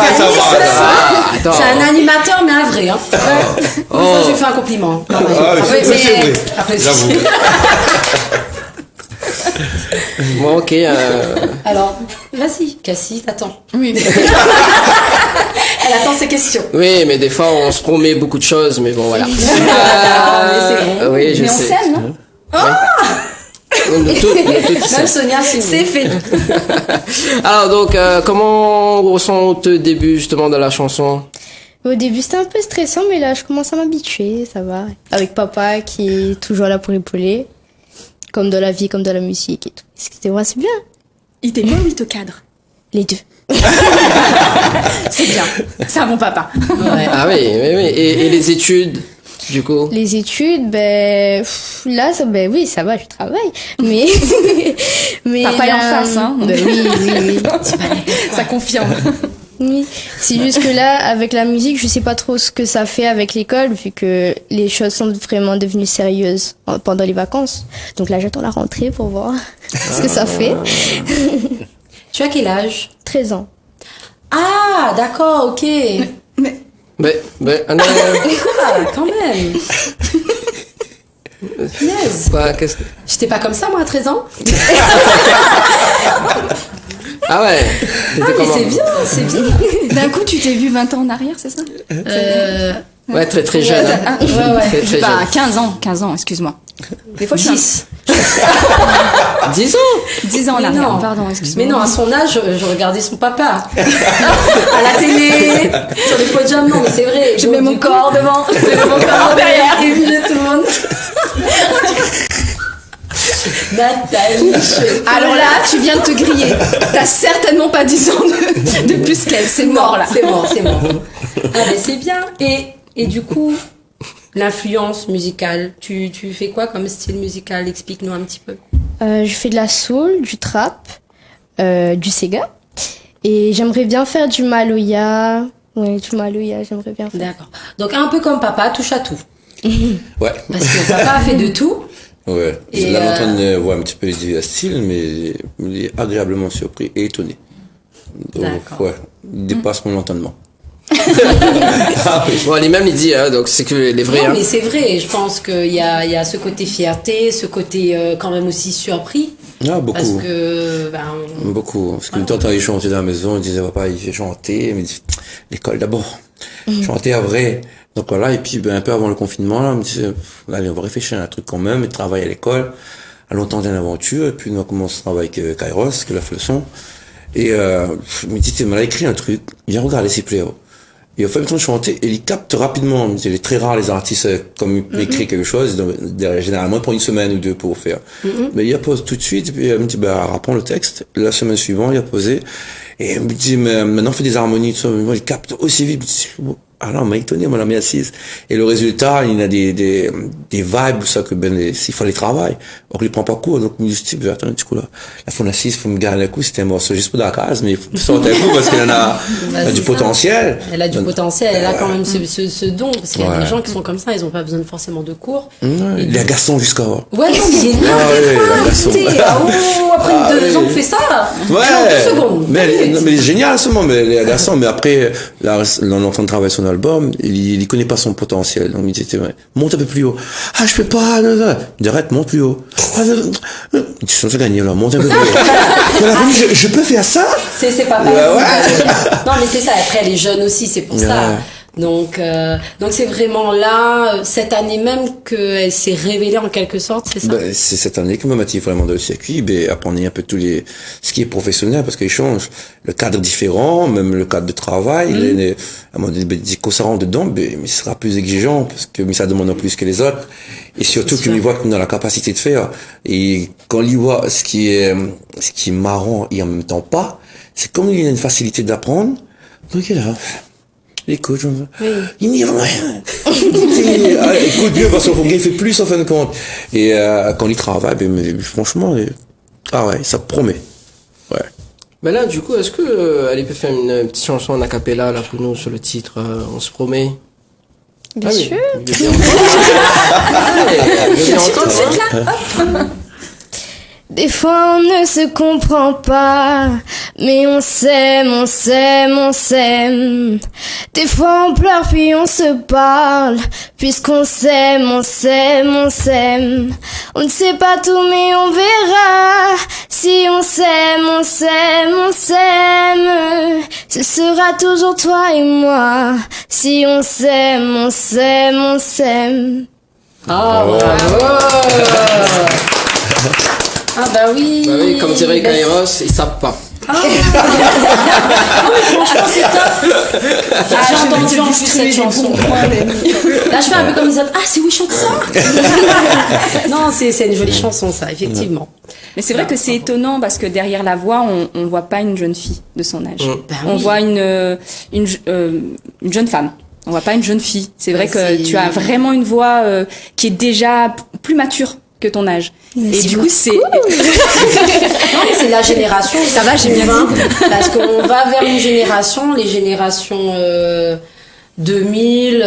Attends. c'est un animateur, mais un vrai. Hein. Oh. Ça, je lui fais un compliment. quand même. Ah, oui, Après, ça, c'est vrai. après, J'avoue. Bon, ok. Alors, vas-y, Cassie, t'attends. Oui. Elle attend ses questions. Oui, mais des fois on se promet beaucoup de choses, mais bon voilà. mais c'est bon. Oui, je Mais on sais. s'aime, non? De tout Même ça. Sonia, c'est fait. Alors donc, comment on ressent le début justement de la chanson? Au début, c'était un peu stressant, mais là, je commence à m'habituer, ça va. Avec papa qui est toujours là pour épauler. Comme dans la vie, comme dans la musique et tout. C'était vrai, c'est bien. Il t'aime ou il te cadre? Les deux. C'est bien. C'est un bon papa. Ouais. Ah oui. Et les études, du coup? Les études, là, oui, ça va, je travaille. Mais. mais Papa est en face, hein. Oui. Ça confirme. Oui, c'est juste que là, avec la musique, je sais pas trop ce que ça fait avec l'école, vu que les choses sont vraiment devenues sérieuses pendant les vacances. Donc là, j'attends la rentrée pour voir ce que ça fait. Tu as quel âge? 13 ans. Ah, d'accord, ok. Ah, non, Ah, quand même. Yes. quoi, qu'est-ce que... J'étais pas comme ça, moi, à 13 ans. Ah ouais. T'étais Mais comment? c'est bien, c'est bien. D'un coup, tu t'es vu 20 ans en arrière, c'est ça? Ouais, très très jeune. Hein. Ouais. Très Bah, jeune. 15 ans, excuse-moi. Des fois, je suis 10. 10 ans. 10 ans en Mais arrière, non. pardon, excuse-moi. Mais non, à son âge, je regardais son papa. À la télé, sur les podiums, non, mais c'est vrai. Je Donc, mets mon du coup, corps devant. je mets mon corps derrière et puis tout le monde. Nathalie. Alors là, tu viens de te griller. T'as certainement pas 10 ans de plus qu'elle. C'est mort, là. C'est mort. Ah, mais c'est bien. Et du coup, l'influence musicale, tu fais quoi comme style musical? Explique-nous un petit peu. Je fais de la soul, du trap, du Sega. Et j'aimerais bien faire du Maloya. Ouais, du Maloya, j'aimerais bien faire. D'accord. Donc, un peu comme papa, touche à tout. Ouais. Parce que papa a fait de tout. Ouais. Et, Là, on voit un petit peu les styles, mais il est agréablement surpris et étonné. Donc, D'accord. ouais, il dépasse mon entendement. Bon, lui-même il dit, donc c'est que les vrais. Non, Hein. mais c'est vrai. Je pense qu'il y a ce côté fierté, ce côté quand même aussi surpris. Ah, beaucoup. Parce que, Beaucoup. Parce que le temps il chantait dans la maison, il disait, papa, il fait chanter, mais il dit, l'école d'abord. Chanter à vrai. Donc voilà, et puis un peu avant le confinement, là, on me disait, allez, on va réfléchir à un truc quand même, et travailler à l'école. Allons tenter une aventure, et puis on a commencé à travailler avec Kairos, qui a fait le son. Et je me dis, il a écrit un truc, viens regarder s'il plaît. Et au fait, de chanter, et il capte rapidement. Il est très rare, les artistes, comme il écrit quelque chose, donc, généralement pour une semaine ou deux pour faire. Mais il a posé tout de suite, et puis il me dit, rapprends le texte. La semaine suivante, il a posé, et il me dit, mais maintenant, on fait des harmonies, tout ça. Mais moi, il capte aussi vite. Ah non, m'a étonné, on l'a mis assise. Et le résultat, il a des vibes, ça, que s'il fallait travailler. Or, il prend pas cours, donc, il me dit, attends, du coup, là, la fond assise, faut me garder un coup, c'était un morceau juste pour la case, mais il faut sortir un coup parce qu'elle en a, du potentiel. Elle a du potentiel, elle a quand même ce don, parce qu'il y a Ouais. des gens qui sont comme ça, ils ont pas besoin forcément de cours. Il est agaçant jusqu'à. Ouais, non, mais il est Ah ouais, il est agaçant. après 2 ans, on fait ça. Ouais, Non, 2 secondes. mais il est génial ce moment, mais elle est agaçant, mais après, là, on entend travailler son album, il connaît pas son potentiel, donc il dit, monte un peu plus haut. Ah, je peux pas, non, non. Il dit, arrête, monte plus haut. Ah, non, non. Il dit, je suis gagné, là, monte un peu plus haut. Voilà, je peux faire ça? C'est pas facile. Non, mais c'est ça, après, elle est jeune aussi, c'est pour ça. Donc c'est vraiment là, cette année même, qu'elle s'est révélée en quelque sorte, c'est ça? Ben, c'est cette année que m'a motivé vraiment dans le circuit, apprendre un peu ce qui est professionnel, parce qu'il change le cadre différent, même le cadre de travail, à un moment donné, quand ça rentre dedans, mais il sera plus exigeant, parce que, mais ça demande en plus que les autres, et surtout qu'il voit qu'on a la capacité de faire, et quand il voit ce qui est marrant et en même temps pas, c'est comme il a une facilité d'apprendre, donc il est là. Écoute, il n'y a rien. Écoute bien, parce qu'il fait plus en fin de compte. Et quand il travaille, franchement, ah ouais, ça promet. Ouais. Ben là, du coup, est-ce que elle peut faire une petite chanson en acapella là pour nous sur le titre On se promet? Bien Ah oui, sûr. je veux bien entendre. Allez, je veux bien entendre, hein. Des fois on ne se comprend pas, mais on s'aime, on s'aime, on s'aime. Des fois on pleure puis on se parle, puisqu'on s'aime, on s'aime, on s'aime. On ne sait pas tout mais on verra, si on s'aime, on s'aime, on s'aime. Ce sera toujours toi et moi, si on s'aime, on s'aime, on s'aime. Ah, bravo! Ah bah oui. Bah oui, comme dirait Kairos, ils savent pas. Franchement, c'est top. J'ai entendu en plus cette chanson. Là, je fais un peu comme ils disent, ah, c'est où ils chantent ça? Non, c'est une jolie chanson, ça, effectivement. Mais c'est vrai que c'est étonnant parce que derrière la voix, on voit pas une jeune fille de son âge. Ben On oui. voit une jeune femme. On voit pas une jeune fille. C'est vrai que C'est- tu as vraiment une voix qui est déjà plus mature que ton âge. Et du coup, c'est... Non, mais c'est la génération. Ça va, j'ai bien dit. Parce qu'on va vers une génération, les générations 2000,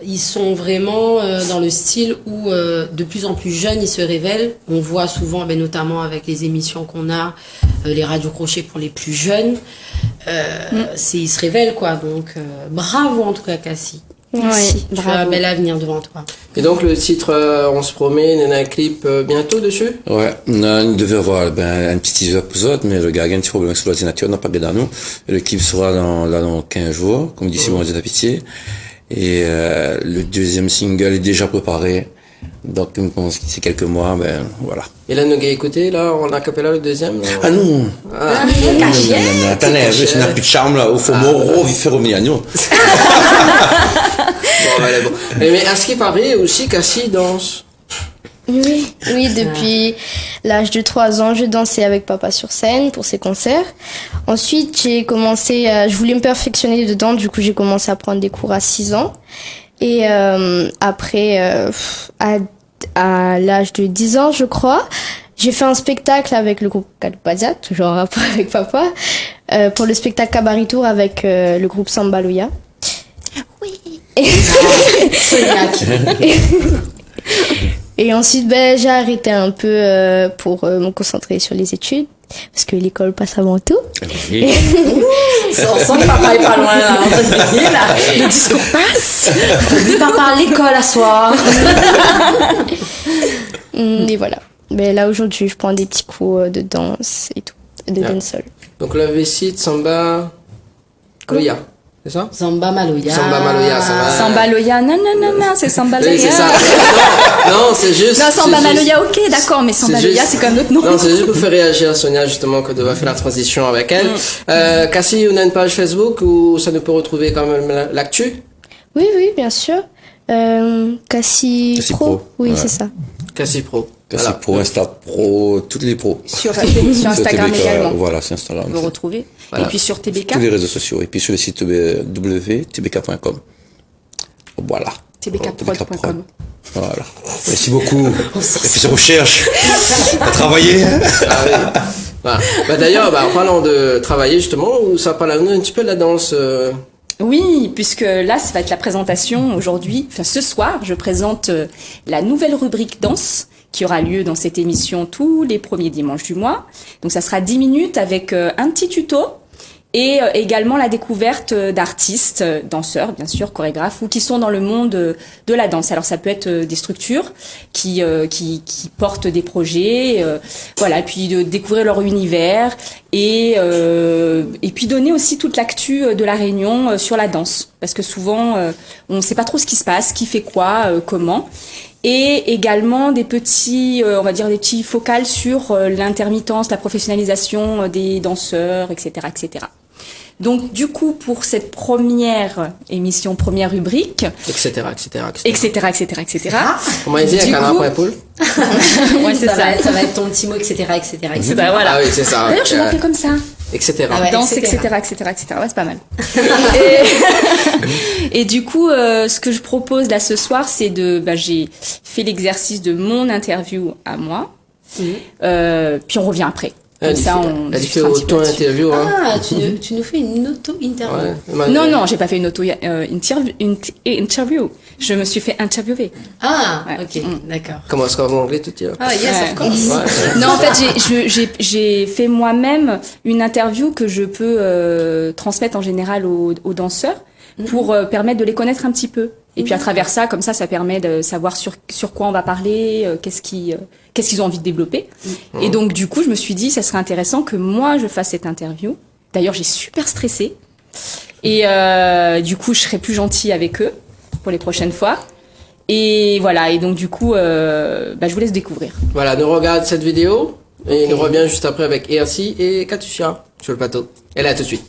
ils sont vraiment dans le style où de plus en plus jeunes, ils se révèlent. On voit souvent, ben, notamment avec les émissions qu'on a, les radios crochets pour les plus jeunes, ils se révèlent, quoi. Donc, bravo en tout cas, Cassie. Oui, Tu as un bel avenir devant toi. Et donc le titre On se promène, il y a un clip bientôt dessus? Ouais, on devait avoir un petit teaser pour ça, mais le gars a un petit problème sur l'ordinateur, on n'a pas bien dans nous. Et le clip sera dans 15 jours, comme dit Simon de la Pitié. Et le deuxième single est déjà préparé. Donc d'ici quelques mois, voilà. Et là, nous avons écouté, là, on a capé là le deuxième. Là. Ah non! Ah. Non, attendez, ça n'a plus de charme là, il faut moro, il fait revenir à nous. Bon, allez, bon. Mais à ce qui paraît aussi, Cassie danse. Oui, depuis l'âge de 3 ans, je dansais avec papa sur scène pour ses concerts. Ensuite, j'ai commencé, je voulais me perfectionner dedans, du coup j'ai commencé à prendre des cours à 6 ans. Et après, à l'âge de 10 ans, je crois, j'ai fait un spectacle avec le groupe Kalpadia, toujours en rapport avec papa, pour le spectacle Cabaret Tour avec le groupe Samba Loya. Oui. Et ensuite, j'ai arrêté un peu pour me concentrer sur les études, parce que l'école passe avant tout. On sent que papa est pas loin, là, en train de venir, là. Le discours passe. On papa à l'école à soir. Et voilà. Mais là, aujourd'hui, je prends des petits cours de danse et tout, de dancehall. Donc le V-Site, Samba Loya, c'est ça? Samba Maloya. Samba Maloya, ça va. Samba Loya, non, c'est Samba Loya. Oui, c'est ça. Non, c'est juste. Non, Samba c'est juste- Maloya, ok, d'accord, mais Samba c'est Loya, juste- c'est comme notre nom. Non, c'est juste pour faire réagir Sonia, justement, que devait faire la transition avec elle. Cassie, on a une page Facebook où ça nous peut retrouver quand même l'actu? Oui, bien sûr. Cassie Cassie Pro. Pro, Oui, ouais. c'est ça. Cassie Pro. Cassie Voilà. Pro, Insta Pro, toutes les pros. Sur Instagram TBK, également. Voilà, c'est Instagram. Vous retrouver. Voilà. Et puis sur TBK. Tous les réseaux sociaux. Et puis sur le site www.tbk.com. Voilà. tbkprod.com. Voilà. Merci beaucoup. Elle fait ses recherches. Elle a travaillé. Ah oui. Voilà. D'ailleurs, en parlant de travailler, justement, ça parle un petit peu de la danse. Oui, puisque là, ça va être la présentation aujourd'hui. Enfin, ce soir, je présente la nouvelle rubrique danse qui aura lieu dans cette émission tous les premiers dimanches du mois. Donc, ça sera 10 minutes avec un petit tuto et également la découverte d'artistes, danseurs, bien sûr, chorégraphes, ou qui sont dans le monde de la danse. Alors, ça peut être des structures qui portent des projets, voilà, et puis de découvrir leur univers et puis donner aussi toute l'actu de la Réunion sur la danse, parce que souvent on ne sait pas trop ce qui se passe, qui fait quoi, comment. Et également des petits, on va dire des petits focales sur l'intermittence, la professionnalisation des danseurs, etc., etc. Donc du coup, pour cette première émission, première rubrique, Etc. Comment il dit, un Du canard coup- pour épaule? ouais, c'est ça. Ça va être ton petit mot, etc. Ben voilà. Ah oui, c'est ça. D'ailleurs, je m'appelle comme ça. Etc. Ah ouais. Danse, etc. etc. Ouais, c'est pas mal. et du coup, ce que je propose là ce soir, c'est j'ai fait l'exercice de mon interview à moi. Puis on revient après. Comme ça, on Elle fait discutera un petit peu là-dessus. auto-interview, hein. Ah, tu nous fais une auto-interview. Ouais. Non, j'ai pas fait une interview. Je me suis fait interviewer. Ah, Ouais. ok, d'accord. Comment est-ce qu'en anglais tout dire? Ah, yes, Ouais. of course. Ouais. Non, en fait, j'ai fait moi-même une interview que je peux transmettre en général aux danseurs pour permettre de les connaître un petit peu. Et puis à travers ça, comme ça permet de savoir sur quoi on va parler, qu'est-ce qu'ils ont envie de développer. Et donc du coup, je me suis dit, ça serait intéressant que moi je fasse cette interview. D'ailleurs, j'ai super stressé. Et du coup, je serai plus gentille avec eux pour les prochaines fois. Et voilà. Et donc du coup, je vous laisse découvrir. Voilà, nous regarde cette vidéo et nous revient juste après avec Ersi et Katusha sur le plateau. Et là, tout de suite.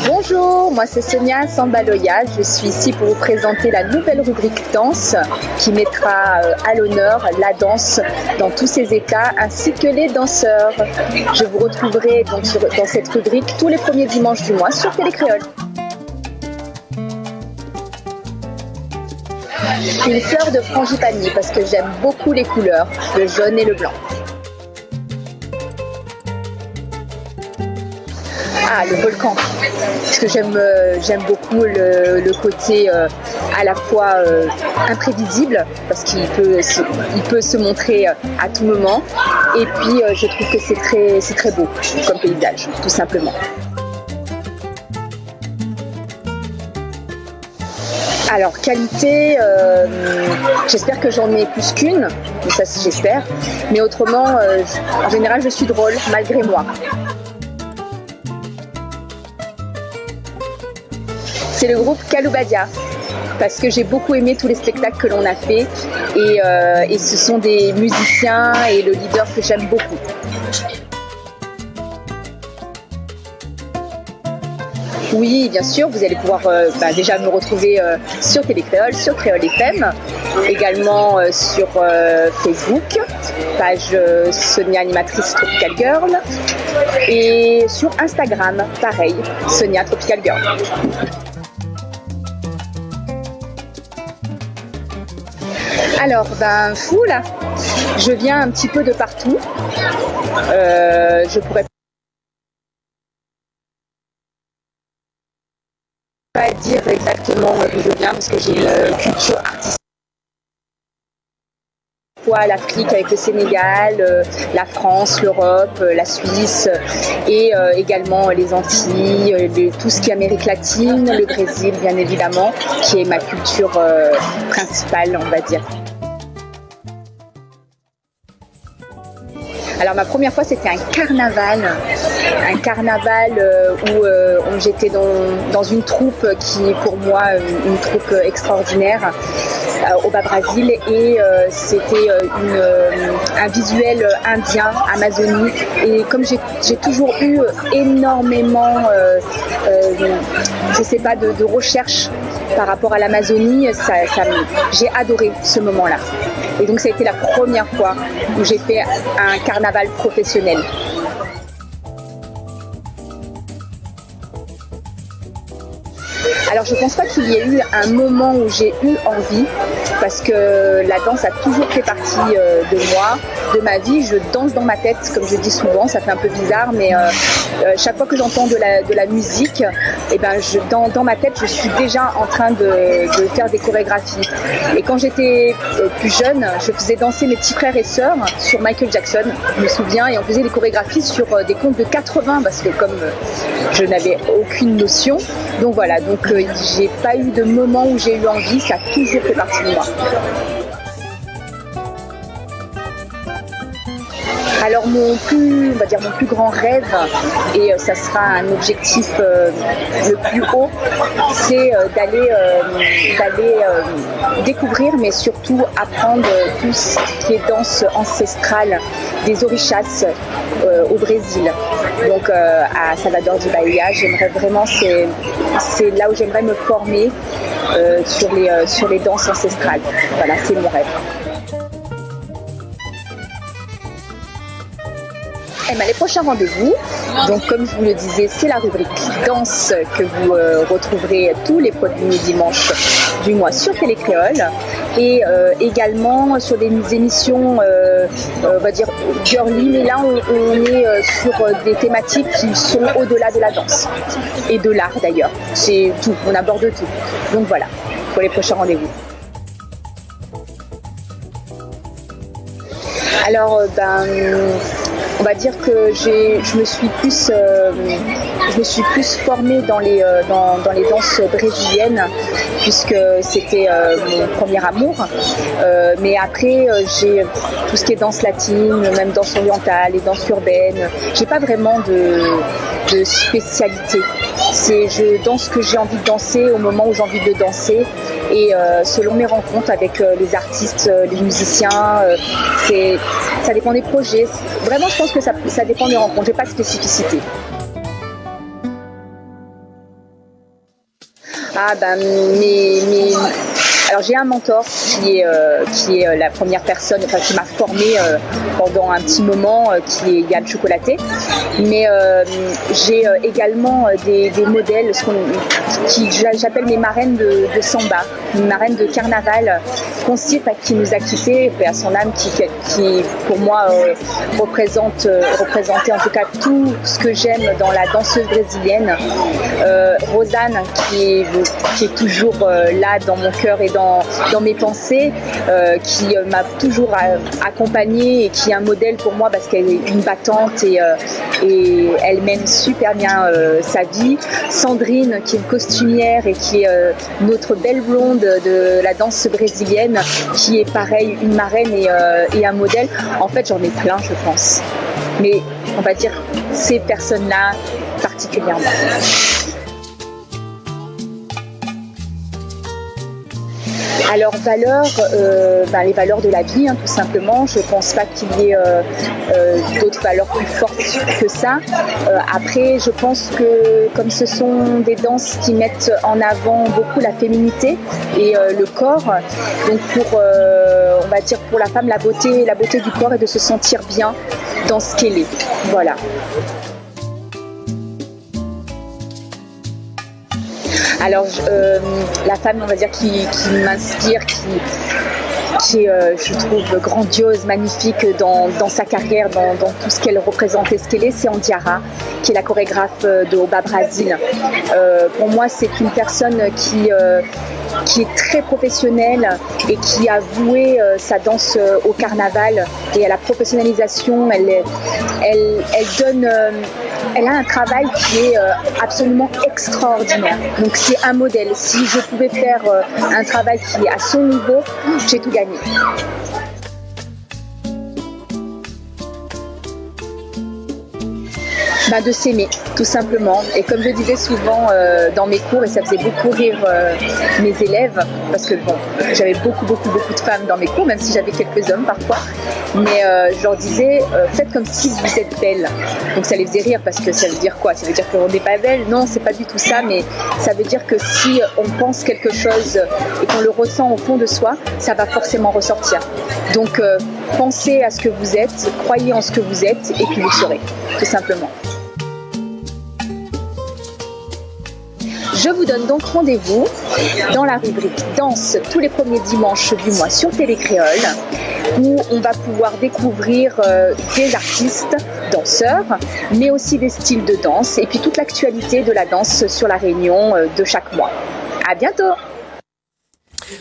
Bonjour, moi c'est Sonia Sambaloya. Je suis ici pour vous présenter la nouvelle rubrique danse qui mettra à l'honneur la danse dans tous ses états ainsi que les danseurs. Je vous retrouverai donc dans cette rubrique tous les premiers dimanches du mois sur Télécréole. Une fleur de frangipani parce que j'aime beaucoup les couleurs, le jaune et le blanc. Ah, le volcan, parce que j'aime beaucoup le côté à la fois imprévisible, parce qu'il peut se montrer à tout moment, et puis je trouve que c'est très beau comme paysage, tout simplement. Alors, qualité, j'espère que j'en ai plus qu'une, mais ça j'espère. Mais autrement, en général, je suis drôle, malgré moi. C'est le groupe Kaloubadia, parce que j'ai beaucoup aimé tous les spectacles que l'on a fait et ce sont des musiciens et le leader que j'aime beaucoup. Oui, bien sûr, vous allez pouvoir déjà me retrouver sur Télécréole, sur Créole FM, également sur Facebook, page Sonia Animatrice Tropical Girl, et sur Instagram, pareil, Sonia Tropical Girl. Alors, fou là, je viens un petit peu de partout. Je pourrais pas dire exactement d'où je viens parce que j'ai une culture artistique. L'Afrique avec le Sénégal, la France, l'Europe, la Suisse et également les Antilles, tout ce qui est Amérique latine, le Brésil bien évidemment, qui est ma culture principale, on va dire. Alors ma première fois c'était un carnaval où j'étais dans une troupe qui est pour moi une troupe extraordinaire au Bas-Brasil et c'était un visuel indien, Amazonie et comme j'ai toujours eu énormément de recherche par rapport à l'Amazonie, j'ai adoré ce moment-là. Et donc ça a été la première fois où j'ai fait un carnaval professionnel. Alors je pense pas qu'il y ait eu un moment où j'ai eu envie parce que la danse a toujours fait partie de moi, de ma vie. Je danse dans ma tête, comme je dis souvent, ça fait un peu bizarre, mais chaque fois que j'entends de la musique, dans ma tête, je suis déjà en train de faire des chorégraphies. Et quand j'étais plus jeune, je faisais danser mes petits frères et sœurs sur Michael Jackson, je me souviens, et on faisait des chorégraphies sur des comptes de 80 parce que comme je n'avais aucune notion, donc voilà, j'ai pas eu de moment où j'ai eu envie, ça a toujours fait partie de moi. Alors mon plus grand rêve, et ça sera un objectif le plus haut, c'est d'aller découvrir, mais surtout apprendre tout ce qui est danse ancestrale des orishas au Brésil. Donc à Salvador de Bahia, j'aimerais vraiment, c'est là où j'aimerais me former sur les danses ancestrales. Voilà, c'est mon rêve. Les prochains rendez-vous, donc comme je vous le disais, c'est la rubrique danse que vous retrouverez tous les premiers dimanches du mois sur Télécréole et également sur des émissions, on va dire girly, mais là on est sur des thématiques qui sont au-delà de la danse et de l'art d'ailleurs. C'est tout, on aborde tout. Donc voilà, pour les prochains rendez-vous. Alors, on va dire que je me suis plus formée dans les danses brésiliennes puisque c'était mon premier amour. Mais après, j'ai tout ce qui est danse latine, même danse orientale et danse urbaine. J'ai pas vraiment de spécialité. Je danse ce que j'ai envie de danser au moment où j'ai envie de danser et selon mes rencontres avec les artistes, les musiciens, ça dépend des projets. Vraiment, je pense que ça dépend des rencontres. J'ai pas de spécificité. Alors j'ai un mentor qui est la première personne, qui m'a formée pendant un petit moment, qui est Yann Chocolaté. Mais j'ai également des modèles, j'appelle mes marraines de samba, mes marraines de carnaval, Concif qui nous a quittés, à son âme, qui pour moi représentait en tout cas tout ce que j'aime dans la danseuse brésilienne. Rosanne qui est toujours là dans mon cœur et dans dans mes pensées, qui m'a toujours accompagnée et qui est un modèle pour moi parce qu'elle est une battante et elle mène super bien sa vie. Sandrine, qui est une costumière et qui est notre belle blonde de la danse brésilienne, qui est pareil, une marraine et un modèle. En fait, j'en ai plein, je pense. Mais on va dire ces personnes-là particulièrement. Alors les valeurs de la vie, hein, tout simplement. Je pense pas qu'il y ait d'autres valeurs plus fortes que ça. Après, je pense que comme ce sont des danses qui mettent en avant beaucoup la féminité et le corps, donc on va dire pour la femme, la beauté du corps est de se sentir bien dans ce qu'elle est. Voilà. Alors, la femme, on va dire, qui m'inspire, qui est, je trouve, grandiose, magnifique dans sa carrière, dans tout ce qu'elle représente et ce qu'elle est, c'est Andiara, qui est la chorégraphe de Oba Brasil. Pour moi, c'est une personne qui est très professionnelle et qui a voué sa danse au carnaval et à la professionnalisation. Elle a un travail qui est absolument extraordinaire. Donc c'est un modèle. Si je pouvais faire un travail qui est à son niveau, j'ai tout gagné. De s'aimer, tout simplement. Et comme je disais souvent dans mes cours, et ça faisait beaucoup rire mes élèves, parce que bon, j'avais beaucoup de femmes dans mes cours, même si j'avais quelques hommes parfois, mais je leur disais, faites comme si vous êtes belle. Donc ça les faisait rire, parce que ça veut dire quoi? Ça veut dire qu'on n'est pas belle? Non, c'est pas du tout ça, mais ça veut dire que si on pense quelque chose et qu'on le ressent au fond de soi, ça va forcément ressortir. Donc pensez à ce que vous êtes, croyez en ce que vous êtes, et puis vous serez, tout simplement. Je vous donne donc rendez-vous dans la rubrique Danse tous les premiers dimanches du mois sur Télé Créole, où on va pouvoir découvrir des artistes, danseurs, mais aussi des styles de danse et puis toute l'actualité de la danse sur la Réunion de chaque mois. À bientôt!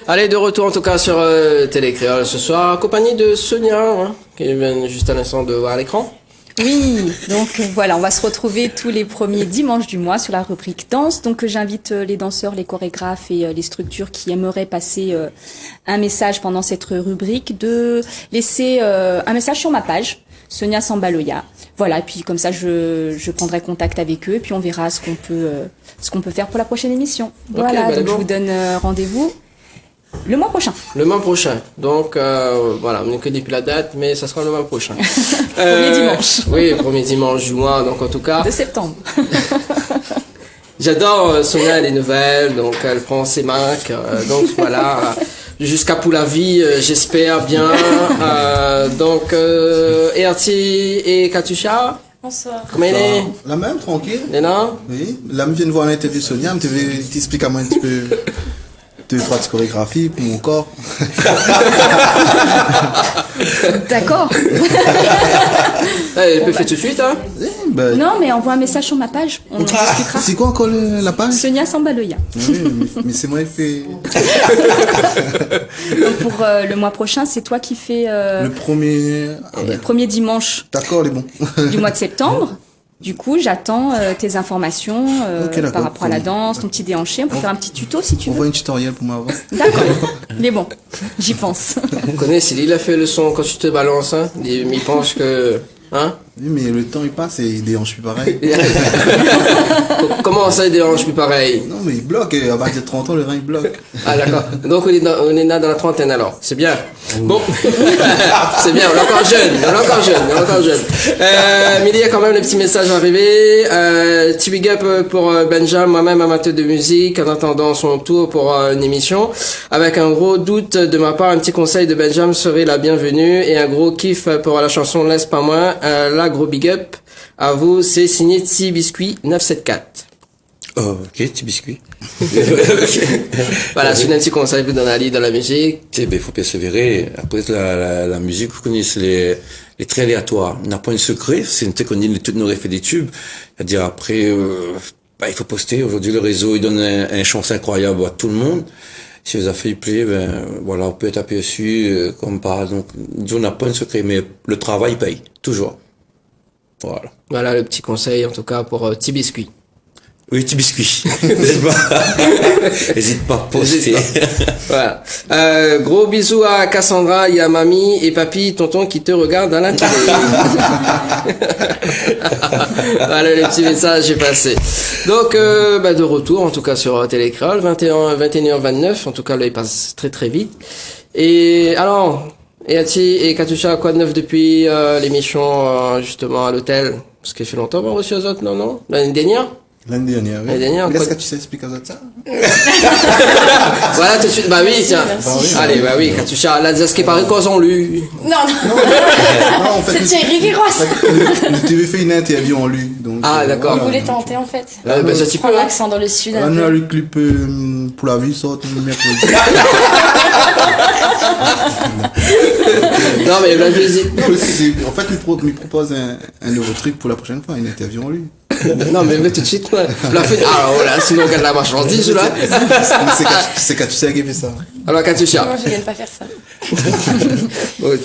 Allez, de retour en tout cas sur Télé Créole ce soir, accompagné de Sonia, hein, qui vient juste à l'instant de voir à l'écran. Oui, donc voilà, on va se retrouver tous les premiers dimanches du mois sur la rubrique danse. Donc j'invite les danseurs, les chorégraphes et les structures qui aimeraient passer un message pendant cette rubrique de laisser un message sur ma page, Sonia Sambaloya. Voilà, et puis comme ça je prendrai contact avec eux et puis on verra ce qu'on peut faire pour la prochaine émission. Voilà, Okay, donc je vous donne rendez-vous le mois prochain. Le mois prochain. Donc, voilà, on n'est que depuis la date, mais ça sera le mois prochain. Premier dimanche. Oui, premier dimanche du mois, donc en tout cas. De septembre. J'adore Sonia, les nouvelles, donc elle prend ses marques. Donc voilà, jusqu'à Poulavie, j'espère bien. Donc, Erti et Katusha. Bonsoir. Comment elle est? La même, tranquille. Léna? Oui. Là, je viens de voir l'interview de Sonia, je vais t'expliquer à moi un petit peu. 2-3 de chorégraphie pour mon corps. D'accord. Elle peut faire tout de suite, hein? Non, mais envoie un message sur ma page. On en discutera. C'est quoi encore la page? Sonia Sambaloya. Oui, mais c'est moi qui fais. Donc pour le mois prochain, c'est toi qui fais le premier dimanche. D'accord, les bons. Du mois de septembre. Du coup, j'attends tes informations par rapport à la danse, ton petit déhanché. On peut faire un petit tuto si tu veux. On voit un tutoriel pour m'avoir. D'accord. Mais bon, j'y pense. On connaît, c'est lui qui a fait le son quand tu te balances, hein. Il pense que... Hein? Oui, mais le temps il passe et il déhanche plus pareil. Comment ça, il déhanche plus pareil? Non, mais il bloque. À partir de 30 ans, le rein il bloque. Ah, d'accord. Donc, on est là dans la trentaine alors. C'est bien. Bon. C'est bien. On est encore jeune. Mais il y a quand même les petits messages arrivés. Petit big up pour Benjamin, moi-même amateur de musique, en attendant son tour pour une émission. Avec un gros doute de ma part, un petit conseil de Benjamin serait la bienvenue et un gros kiff pour la chanson Laisse pas moins. Là, gros big up à vous, c'est signé Ti Biscuit 974. Oh, ok, Ti Biscuit. Voilà, c'est un petit conseil pour donner dans la musique. Il faut persévérer. Après, la musique, vous connaissez les traits aléatoires. On n'a pas un secret, c'est une technique qu'on dit, toutes nos effets des tubes. C'est-à-dire après, il faut poster. Aujourd'hui, le réseau, il donne un chance incroyable à tout le monde. Si vous avez fait plaît, ben, voilà, on peut être aperçu, comme par, donc, on n'a pas un secret, mais le travail paye. Toujours. Voilà. Voilà le petit conseil, en tout cas, pour Petit Biscuit. Oui, petit biscuit. N'hésite pas à poster. Voilà. Gros bisous à Cassandra, il y a mamie et papy, tonton qui te regardent à la télé. Voilà, le petit message est passé. Donc, de retour, en tout cas, sur Télécréole, 21h29. En tout cas, là, il passe très très vite. Et alors, Ati et Katusha, quoi de neuf depuis l'émission, justement, à l'hôtel? Parce qu'il fait longtemps qu'on a reçu eux autres, non? L'année dernière? L'année dernière, oui. L'année dernière, Est-ce quoi- que tu sais expliquer ça? Voilà, tout de suite. Bah oui, tiens. oui. Allez, bah oui, Katusha, l'Alsace qui paraît qu'on ont lu. Non, non, Non, en fait, c'est Thierry qui croise. nous t'avais fait une interview en lui. Donc, Ah, d'accord. Vous voulez tenter en fait. Bah, ça t'y peut, Prendre hein. l'accent dans le sud un On peu. a le clip pour la vie sort le mercredi. Non, mais là, je dis. En fait, il propose un nouveau truc pour la prochaine fois, une interview en lui. Non, mais tout de suite, ouais. La fait. Ah, oh là, sinon, on gagne la marchandise, là. C'est quand tu sais qui fait ça. Alors, Katusha. Moi, je viens de pas faire ça. Bon,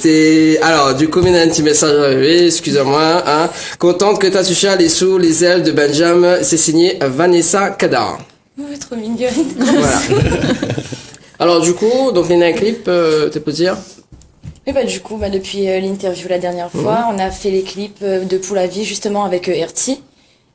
alors, du coup, il y a un petit message arrivé, excusez-moi, hein. Contente que Katusha, les sous, les ailes de Benjamin, c'est signé Vanessa Kadar. Oh, trop mignonne. Voilà. Alors, du coup, donc, il y a un clip, t'es pour dire? Et du coup, depuis l'interview la dernière fois, on a fait les clips de Pour la vie justement avec Erti.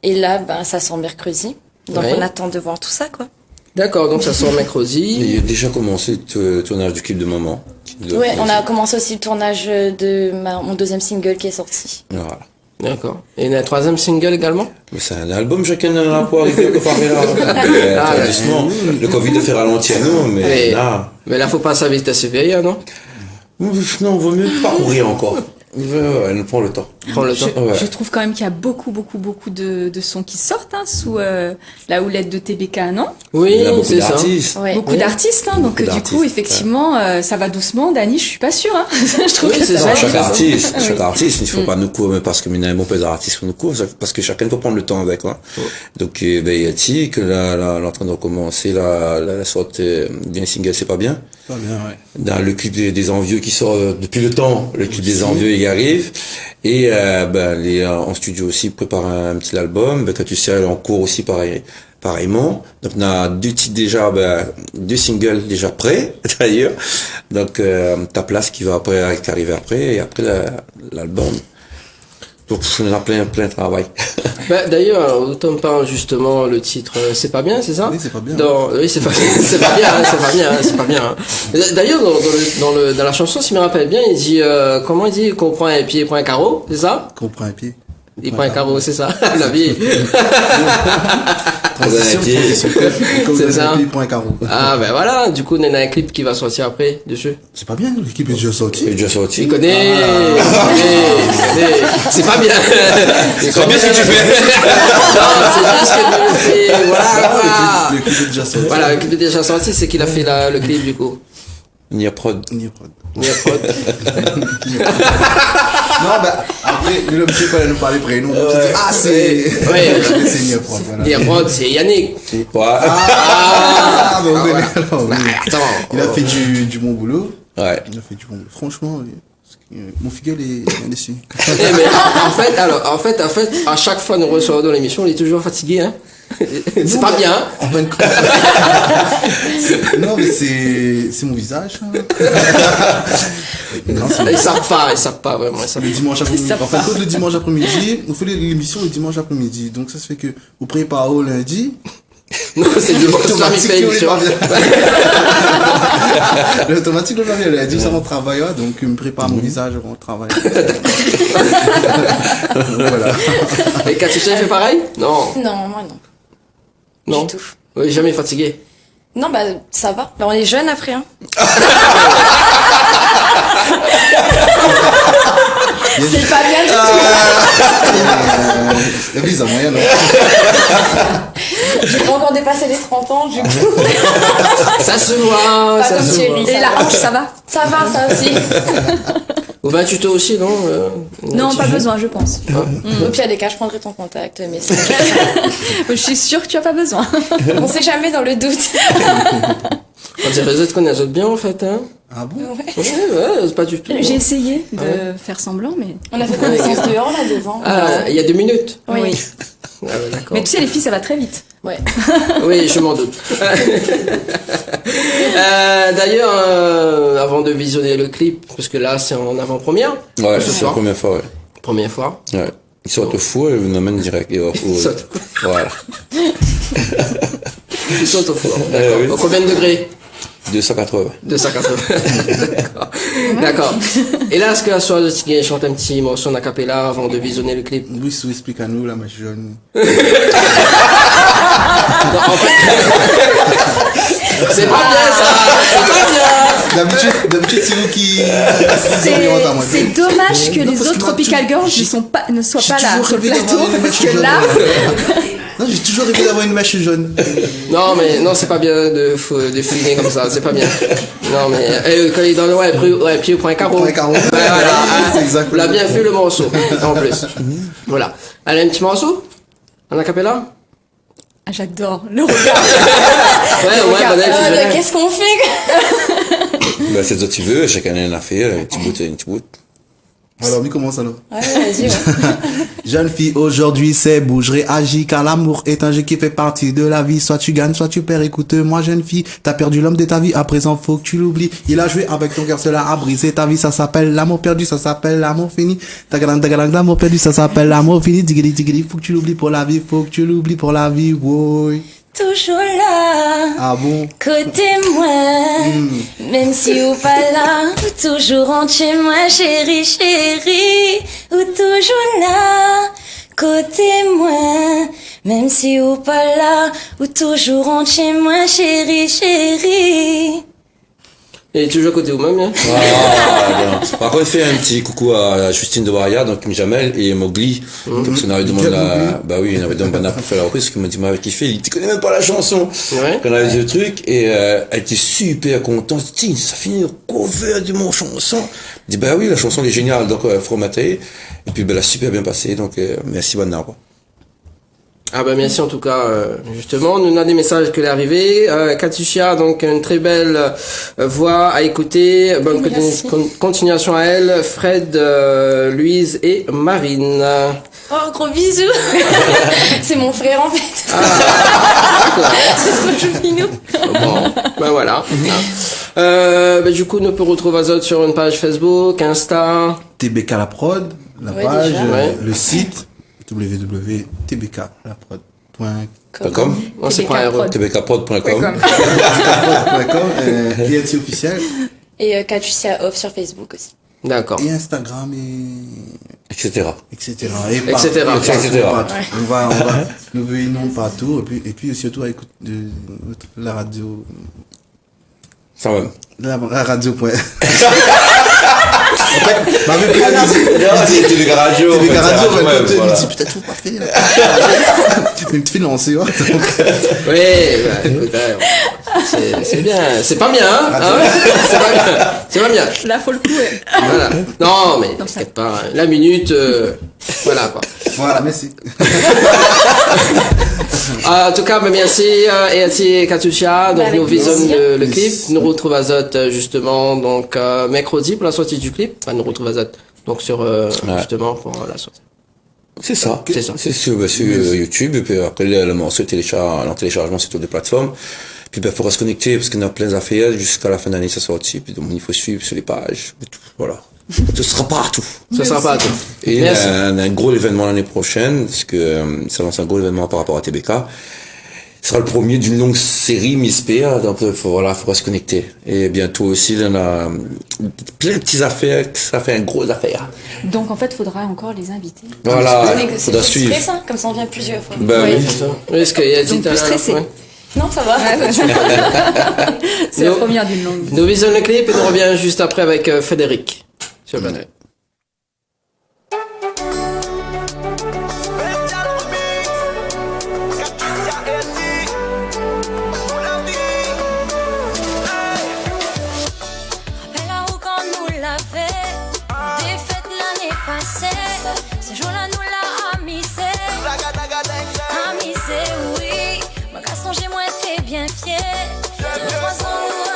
Et là, ça sort mercredi. Donc Ouais. on attend de voir tout ça, quoi. D'accord, donc ça sort Il mercredi. a déjà commencé le tournage du clip de Maman. Ouais, on a commencé aussi le tournage de mon deuxième single qui est sorti. Voilà. D'accord. Et il y a un troisième single également? Mais c'est un album, chacun n'a pas arrivé à comparer là. Ah, Doucement. Le Covid a fait ralentir nous, mais là. Mais là, faut pas sa vitesse supérieure, non? Non, vaut mieux pas courir encore. Elle prend le temps. Prends le temps. Ouais. Je trouve quand même qu'il y a beaucoup de sons qui sortent sous la houlette de TBK, non? Oui, Il y a beaucoup c'est ça. d'artistes. Ouais. Beaucoup Oui. d'artistes, hein, donc Beaucoup du d'artistes, coup, effectivement, ça va doucement. Dani, je suis pas sûre. Hein. Je trouve Oui, que c'est ça ça. va Chaque doucement. artiste, il faut pas nous courir parce que maintenant, bon, pas d'artistes pour nous courir, parce que chacun doit prendre le temps avec, quoi. Donc, Yati, que là, en train de recommencer la sorte d'un single, c'est pas bien. Pas bien, ouais. Dans le clip des Envieux qui sort depuis le temps, le clip des Envieux, il arrive. Et, les, en studio aussi, prépare un petit album. Quand tu sais, elle est en cours aussi, pareillement. Donc, on a deux titres déjà, deux singles déjà prêts, d'ailleurs. Donc, ta place qui arrive après, et après l'album. Donc, on a plein de travail. D'ailleurs, autant me parle justement le titre, c'est pas bien, c'est ça? Oui, c'est pas bien. Oui, c'est pas bien, c'est pas bien, c'est pas bien, c'est pas bien. Hein. D'ailleurs, dans la chanson, si je me rappelle bien, il dit, comment il dit qu'on prend un pied pour un carreau, c'est ça? Qu'on prend un pied. Il prend un carreau, c'est ça? La vie. Transition, C'est ça. un pied pour un carreau. Ah, ben voilà, du coup, on a un clip qui va sortir après, dessus. C'est pas bien, l'équipe est déjà sortie. Il est déjà sorti. Il connaît, il connaît. C'est pas bien. C'est pas bien ce que tu fais. Non, c'est juste que le fait, voilà. Le clip est déjà sorti. Voilà, le clip est déjà sorti, c'est qu'il a fait le clip du coup. Nia Prod. Nia Prod. Non, après, le petit pas nous parler prénom. C'est Nia Prod. Voilà. Nia Prod, c'est Yannick. Ouais. Ah, bon, alors, oui. Attends. Il a fait du bon boulot. Ouais. Il a fait du bon boulot. Franchement, mon figuel est bien déçu. Mais en fait, à chaque fois nous recevons dans l'émission, il est toujours fatigué, hein. C'est pas bien. En fin de compte. Non, mais c'est mon visage. Non, Ils savent pas vraiment. le dimanche après-midi. En fin de compte, le dimanche après-midi, on fait l'émission le dimanche après-midi. Donc ça se fait que vous préparez au lundi. Non, c'est du automatique, tu vois. L'automatique, le lundi, elle a dit ça mon travail, donc il me prépare mon visage avant le travail. Voilà. Et Katusha fait pareil? Non. Non, moi non. Non. Du tout. Oui, jamais fatigué. Non, ça va. On est jeunes après, hein. C'est pas bien du tout. La vie, ça moyen, non? J'ai pas encore dépassé les 30 ans, du coup. Ça se voit, Pas ça comme se Thierry. voit. Et la hanche, ça va? Ça va, ça aussi. Au 28 ans aussi, non? Non, pas besoin, je pense. Au pire des cas, je prendrai ton contact, mais Je suis sûre que tu as pas besoin. on sait jamais dans le doute. On dirait que connaît les autres bien en fait, hein. Ah bon? Ouais, c'est pas du tout. J'ai essayé de faire semblant, mais... On a fait connaissance dehors, là, devant. Ah, il y a 2 minutes. Oui. Ah, ouais, d'accord. Mais tu sais, les filles, ça va très vite. Ouais. Oui, je m'en doute. D'ailleurs, avant de visionner le clip, parce que là c'est en avant-première, Ouais, ce c'est la soir, première fois, ouais. première fois. Ouais. Ils sortent au four et ils nous emmènent direct. Voilà. Ils sont au four. Oui. Au combien de degrés? 280. 280. D'accord. D'accord. Et là, est-ce que la soirée de Tigay chante un petit morceau en acapella avant de visionner le clip? Oui, explique à nous, là, ma jeune. Non, en fait, c'est pas bien ça. C'est pas bien. D'habitude, c'est vous qui... C'est dommage que les autres Tropical Girls ne soient pas là sur le plateau, parce que là... Non, j'ai toujours rêvé d'avoir une mèche jaune. Non, mais non, c'est pas bien de fouiner comme ça, c'est pas bien. Non, mais quand il est dans le pied au point carreau. Point carreau. Ouais, voilà, C'est exactement. on a bien fait le morceau, en plus. Voilà. Allez, un petit morceau? En acapella? Ah, j'adore le regard. Ouais, Qu'est-ce qu'on fait? Bah, c'est ce que tu veux, chacun a une affaire, un petit bout. Alors, lui commence alors. Ouais, vas-y, ouais. Jeune fille, aujourd'hui c'est bouge, réagis, car l'amour est un jeu qui fait partie de la vie. Soit tu gagnes, soit tu perds. Écoute-moi, jeune fille, t'as perdu l'homme de ta vie, à présent faut que tu l'oublies. Il a joué avec ton cœur, cela a brisé ta vie, ça s'appelle l'amour perdu, ça s'appelle l'amour fini. Tagalang, l'amour perdu, ça s'appelle l'amour fini. Digili, faut que tu l'oublies pour la vie, faut que tu l'oublies pour la vie, oui. Toujours là, Ah bon? côté moi, même si ou pas là, ou toujours en chez moi, chérie, ou toujours là, côté moi, même si ou pas là, ou toujours en chez moi, chérie. Il est toujours à côté vous-même, hein? Ah, bien. Par contre, fait un petit coucou à Justine de Waria, donc Jamel et Mowgli. Comme ça, on avait demandé bah oui, on avait demandé pour faire la reprise, parce qu'il m'a dit, m'avait kiffé, il connaît même pas la chanson. Ouais. On avait dit le truc, et, elle était super contente. Elle dit, ça finit le cover de mon chanson. Elle dit, bah oui, la chanson est géniale, donc, formatée. Et puis, bah, elle a super bien passé, donc, merci, bonne arbre. Ah bah merci en tout cas, justement, nous on a des messages qui est arrivé. Katusha, donc une très belle voix à écouter, bonne continuation à elle, Fred, Louise et Marine. Oh, gros bisous. C'est mon frère, en fait. C'est trop choupinou. Bon, ben voilà. Du coup, nous pouvons retrouver Azot sur une page Facebook, Insta. TBK la prod, la Ouais, page, déjà. Ouais. le site www.tbklaprod.com. .com, Non, c'est pas un tbkprod.com. INC officiel Et Katusha Off sur Facebook aussi. D'accord. et Instagram etc. etc. Etc. Partout. On va nous réunissons partout et puis surtout à écouter la radio. Ça même. La radio. En fait, m'avait pris la musique. Non, c'est TBK Radio. TBK Radio, même, voilà. peut-être faut pas faire. Mais tu fais lancer, ouais. Oui, bah, écoute, c'est bien, c'est pas bien, hein, c'est pas bien, c'est pas bien. Là, faut le coup. Voilà. Non, mais t'inquiète pas, hein. La minute, voilà quoi. Voilà, merci. En tout cas, merci et Katusha. Donc nous visionnons le clip. Nous retrouvons Azot justement donc mercredi pour la sortie du clip. Enfin, nous retrouvons Azot donc sur justement pour la sortie. C'est ça. C'est ça. C'est sur YouTube, et puis après, le morceau téléchargement sur toutes les plateformes. Puis, faut rester connecté, parce qu'on a plein d'affaires, jusqu'à la fin d'année, ça sorti. Puis, donc, il faut suivre sur les pages, et tout. Voilà. Ce sera partout. Ce sera pas tout. Et un gros événement l'année prochaine, parce que ça lance un gros événement par rapport à TBK. Ce sera le premier d'une longue série Miss Pear, donc faut rester connecté. Et bientôt aussi, on a plein de petites affaires, ça fait une grosse affaire. Donc, en fait, faudra encore les inviter. Voilà, C'est faudra suivre. stressant, comme ça on vient plusieurs fois. Bah oui. Oui, ce qu'il a dit Donc, tout à plus l'heure. stressé. Ouais. Non, ça va. C'est la première d'une longue. Nous visionnons le clip et nous reviens juste après avec Frédéric sur Banner. Rappelle-la où quand nous l'avait défaite l'année passée. Ce jour-là nous l'a amusé. Amusé, oui. Ma garçon, j'ai moins été bien fier. 2-3 ans nous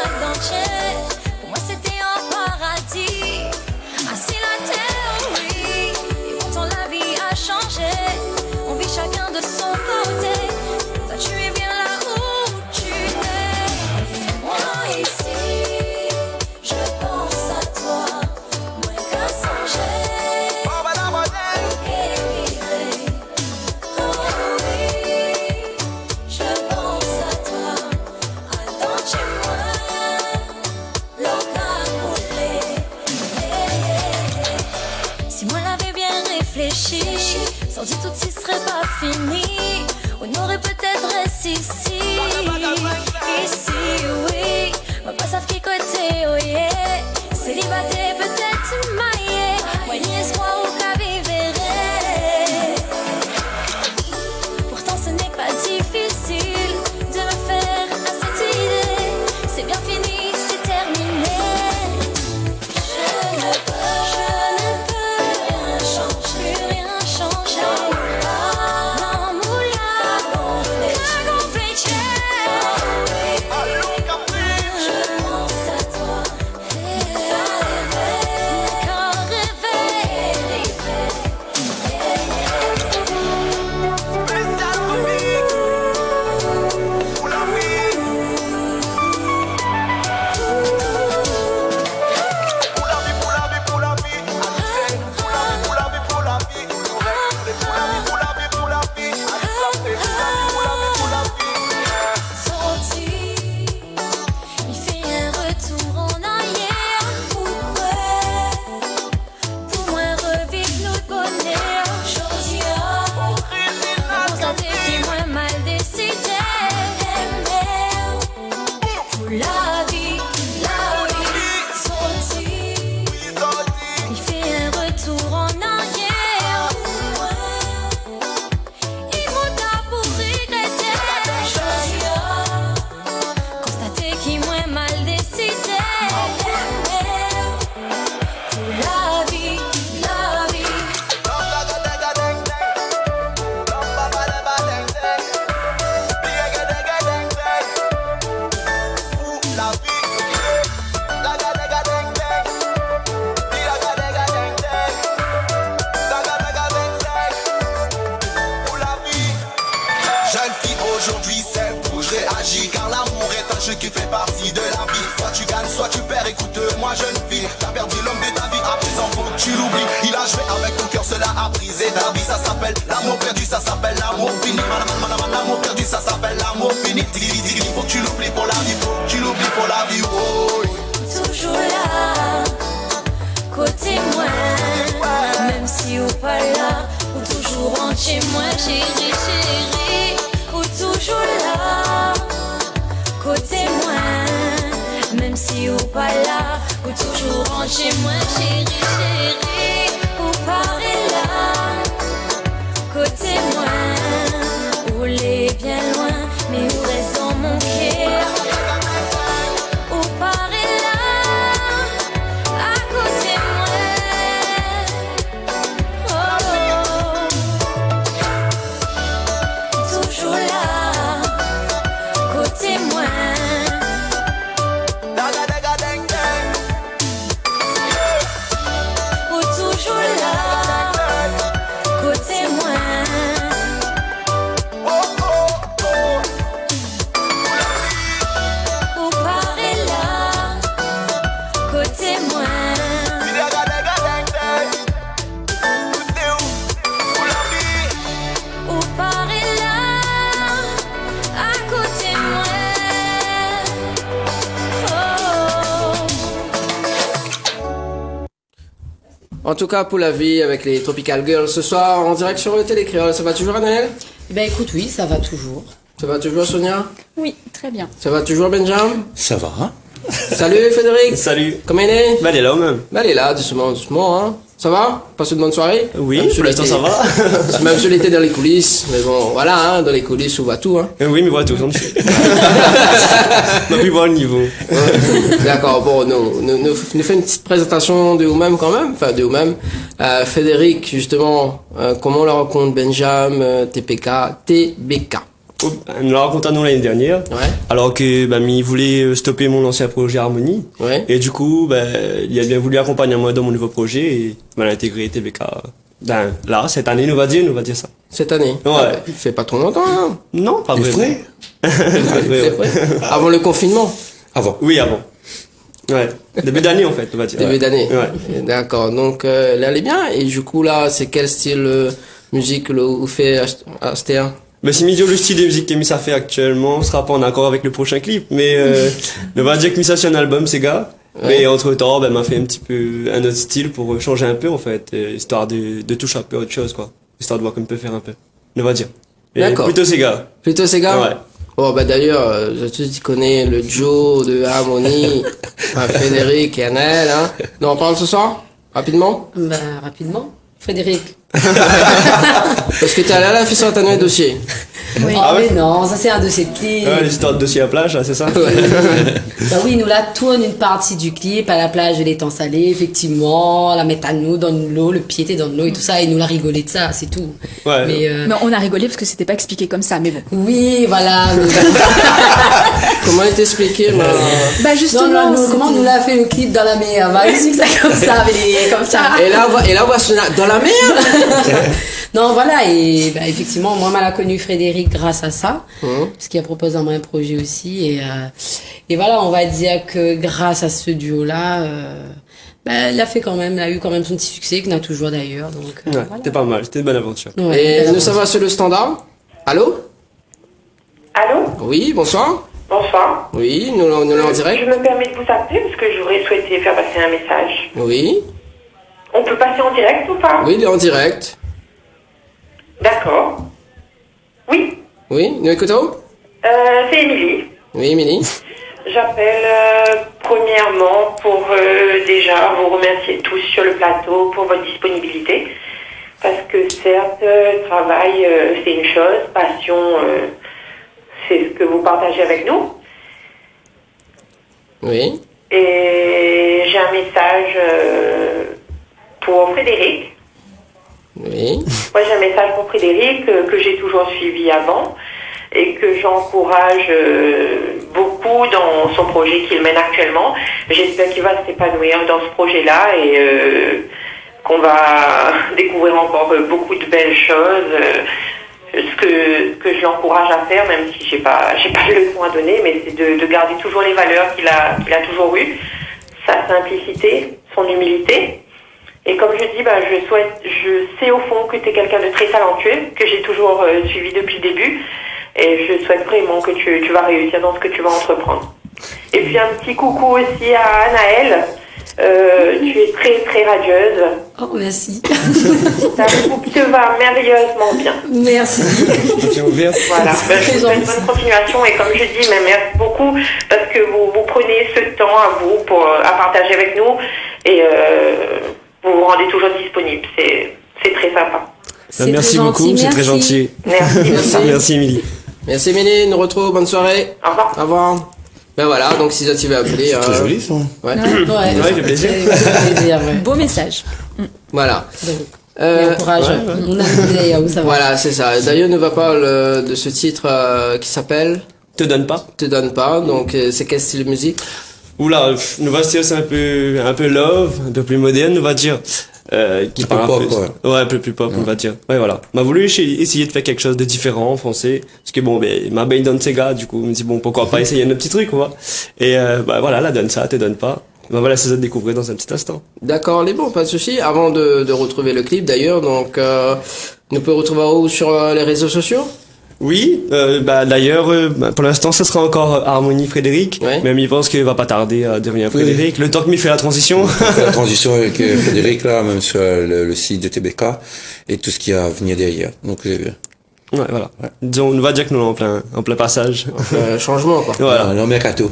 réfléchi. Sans doute tout y serait pas fini. On aurait peut-être resté ici. Ici, oui. On pas savent qui côté, oh yeah. Célibataire, peut-être maillé. Moyen espoir au cas vivrait. Pourtant, ce n'est pas difficile de me faire à cette idée. C'est bien fini, c'est terminé. Je ne peux rien changer, rien changer. L'amour là, gonflé. Je pense à toi, mon corps rêvé. Sorti, il fait un retour en arrière. Pourquoi? Pour moi revivre notre bonheur. Chose constater qu'il est moins mal décidé. Pour la vie, sorti, il fait un retour en arrière. Il vaut tard pour regretter. Constater qu'il est moins mal décidé. Pour la vie, Jeune fille, aujourd'hui c'est où je réagis. Car l'amour est un jeu qui fait partie de la vie. Soit tu gagnes, soit tu perds, écoute-moi jeune fille. T'as perdu l'homme de ta vie, à présent faut que tu l'oublies. Il a joué avec ton cœur, cela a brisé ta vie. Ça s'appelle l'amour perdu, ça s'appelle l'amour fini. L'amour perdu, ça s'appelle l'amour fini. Faut que tu l'oublies pour la vie, faut que tu l'oublies pour la vie. Oh. toujours là, côté moi. Même si ou pas là, ou toujours en chez moi, chérie, ou toujours là, côté moi. Même si ou pas là, ou toujours en chez moi, chérie, ou pas là, côté moi. Ou les bien loin, mais où reste dans mon cœur. Ou pas là, à côté moi. Toujours là, côté moi. Ou toujours là, côté moi. Ou par là, côté moi. Ou par là, à côté moi. En tout cas, pour la vie avec les Tropical Girls ce soir en direct sur le Télécréole. Ça va toujours, Anaël? Ben écoute, oui, ça va toujours. Ça va toujours, Sonia? Oui, très bien. Ça va toujours, Benjamin? Ça va. Salut, Frédéric. Salut. Comment il est? Bah, elle est là, même. Ben, elle est là, doucement, hein. Ça va? Passe une bonne soirée? Oui, Même si pour l'instant, l'été- ça va. Même si l'été dans les coulisses. Mais bon, voilà, hein, dans les coulisses, on voit tout, hein. Oui, mais voilà, tout, on fait. On a pu voir le niveau. D'accord, bon, nous fait une petite présentation de vous-même quand même, enfin de vous-même. Frédéric, justement, comment on la rencontre Benjamin, TBK. Nous l'a rencontré nous l'année dernière. Ouais. Alors que bah, il voulait stopper mon ancien projet Harmonie. Ouais. Et du coup, bah, il a bien voulu accompagner moi dans mon nouveau projet et il a intégré TBK. Ben, là, cette année, nous va dire ça. Cette année? Ouais. Ah, il fait pas trop longtemps, hein. Non, pas Les vraiment. C'est vrai. Avant le confinement? Avant. Oui, avant. Ouais. Début d'année, en fait, on va dire. Début ouais. d'année. Ouais. D'accord. Donc, là, elle est bien. Et du coup, là, c'est quel style musique là, vous fait Astéa? Mais si le style de musique que Missa fait actuellement sera pas en accord avec le prochain clip, mais on va dire que Missa c'est un album, ces gars, Mais entre-temps, ben, m'a fait un petit peu un autre style pour changer un peu, en fait, histoire de toucher un peu autre chose, quoi. Histoire de voir qu'on peut faire un peu. On va dire. Et D'accord. plutôt Sega. Plutôt Sega. Ouais. Bon, bah d'ailleurs, tu connais le duo de Harmonie, Frédéric et Anaël, hein. Nous en parle ce soir? Rapidement? Bah, rapidement. Frédéric. Parce que t'es allé à la fille t'as donné le dossier. Oui. Ah ouais? Mais non, ça c'est un dossier de clip. Ouais, l'histoire de dossier à plage, là, c'est ça? Bah oui, nous la tourne une partie du clip à la plage de l'étang salé, effectivement, la mettre à nous dans l'eau, le pied était dans l'eau et tout ça, et nous la rigoler de ça, c'est tout. Ouais. Mais on a rigolé parce que c'était pas expliqué comme ça, mais bon. Oui, voilà. Comment il t'expliquait, Bah justement, non, non, comment nous l'a fait le clip dans la mer? Bah, musique, ça comme ça, mais comme ça. Et là, voici dans la mer. Non, voilà, et bah, effectivement, moi, m'a connu Frédéric grâce à ça, parce qu'il a proposé un projet aussi, et voilà, on va dire que grâce à ce duo-là, bah, il a eu quand même son petit succès, qu'il a toujours d'ailleurs, donc. Ouais, Voilà. c'était pas mal, c'était une bonne aventure. Ouais, Et belle nous aventure. sommes sur le standard. Allô? Allô? Oui, bonsoir. Bonsoir. Oui, nous l'avons en direct. Je me permets de vous appeler parce que j'aurais souhaité faire passer un message. Oui. On peut passer en direct ou pas? Oui, il est en direct. D'accord. Oui, Oui, nous écoutons? c'est Émilie. Oui, Émilie. J'appelle premièrement pour déjà vous remercier tous sur le plateau pour votre disponibilité. Parce que certes, travail c'est une chose, passion c'est ce que vous partagez avec nous. Oui. Et j'ai un message pour Frédéric. Oui. Moi, j'ai un message pour Frédéric que j'ai toujours suivi avant et que j'encourage beaucoup dans son projet qu'il mène actuellement. J'espère qu'il va s'épanouir dans ce projet-là et qu'on va découvrir encore beaucoup de belles choses. Ce que je l'encourage à faire, même si j'ai pas de leçon à donner, mais c'est de garder toujours les valeurs qu'il a toujours eues, sa simplicité, son humilité. Et comme je dis, je sais au fond que tu es quelqu'un de très talentueux, que j'ai toujours suivi depuis le début, et je souhaite vraiment que tu vas réussir dans ce que tu vas entreprendre. Et puis un petit coucou aussi à Anaël. Tu es très très radieuse. Oh, merci. Ta coupe te va merveilleusement bien. Merci. Voilà, je vous souhaite une bonne continuation et comme je dis, merci beaucoup parce que vous prenez ce temps à vous à partager avec nous et vous vous rendez toujours disponible. C'est très sympa. Merci beaucoup, c'est très gentil. Merci. Merci, Émilie. Merci, Émilie. Nous retrouvons. Bonne soirée. Au revoir. Au revoir. Ben voilà, donc si tu veux appeler. C'est très joli, ça. Ouais. Ouais, fait plaisir. Beau message. Voilà. Et courage. Ouais. On a une idée où ça va. Voilà, c'est ça. D'ailleurs, nous va parler de ce titre qui s'appelle Te donne pas. Te donne pas. Donc, c'est quel style de musique? Oula, nous va dire c'est un peu love, un peu plus moderne, on va dire. Qui parle pop, un peu, ouais. un peu plus pop, on va dire. Ouais, voilà. M'a voulu essayer de faire quelque chose de différent en français. Parce que bon, ma bain donne Sega, du coup, on me dit bon, pourquoi pas essayer un autre petit truc, quoi. Et, voilà, la donne ça, te donne pas. Ben voilà, c'est ça de découvrir dans un petit instant. D'accord, les bons, pas de souci. Avant de retrouver le clip, d'ailleurs, donc, nous pouvons retrouver où sur les réseaux sociaux? Oui, d'ailleurs, pour l'instant, ce sera encore Harmonie Frédéric. Ouais. Même il pense qu'il va pas tarder à devenir Frédéric. Le temps que m'y fait la transition. On fait la transition avec Frédéric, là, même sur le site de TBK, et tout ce qui a à venir derrière. Donc, ouais, voilà. Ouais. Disons, on va dire que nous, en plein passage. Changement, quoi. Voilà. Non, mercato.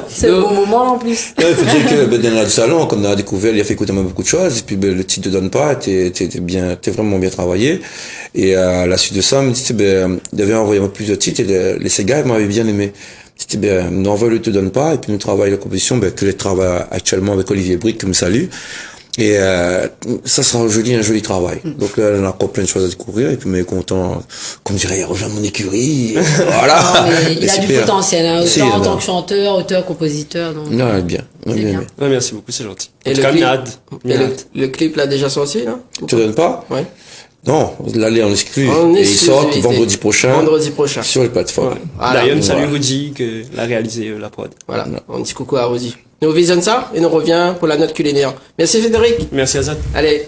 C'est le bon moment en plus. Il faut dire que dans le salon, comme on a découvert, il a fait écouter beaucoup de choses. Et puis le titre te donne pas, t'es vraiment bien travaillé. Et à la suite de ça, il me dit, il avait envoyé plusieurs titres et les Sega m'avaient bien aimé. C'était nous envoie le te donne pas et puis nous travaillons la composition que je travaille actuellement avec Olivier Brick, que me salue. Et ça sera un joli travail. Donc là, on a encore plein de choses à découvrir et puis mais content, comme dirait, il rejoint mon écurie. Voilà. Non, mais il a du potentiel, hein, Si, autant en non. tant que chanteur, auteur, compositeur. Donc, Non, elle est bien. Elle est bien. Ouais, merci beaucoup, c'est gentil. Et En tout le cas, clip, Miad. le clip l'a déjà sorti, là? Tu donnes pas? Ouais. Non, là, on exclut. En Et il sort exclusivité. vendredi prochain. Vendredi prochain. Sur les plateformes. Voilà. D'ailleurs, salut Voilà. Rudy, que l'a réalisé la prod. Voilà. On dit coucou à Rudy. Nous visionne ça et nous revient pour la note culinaire. Merci Frédéric. Merci Azad. Allez.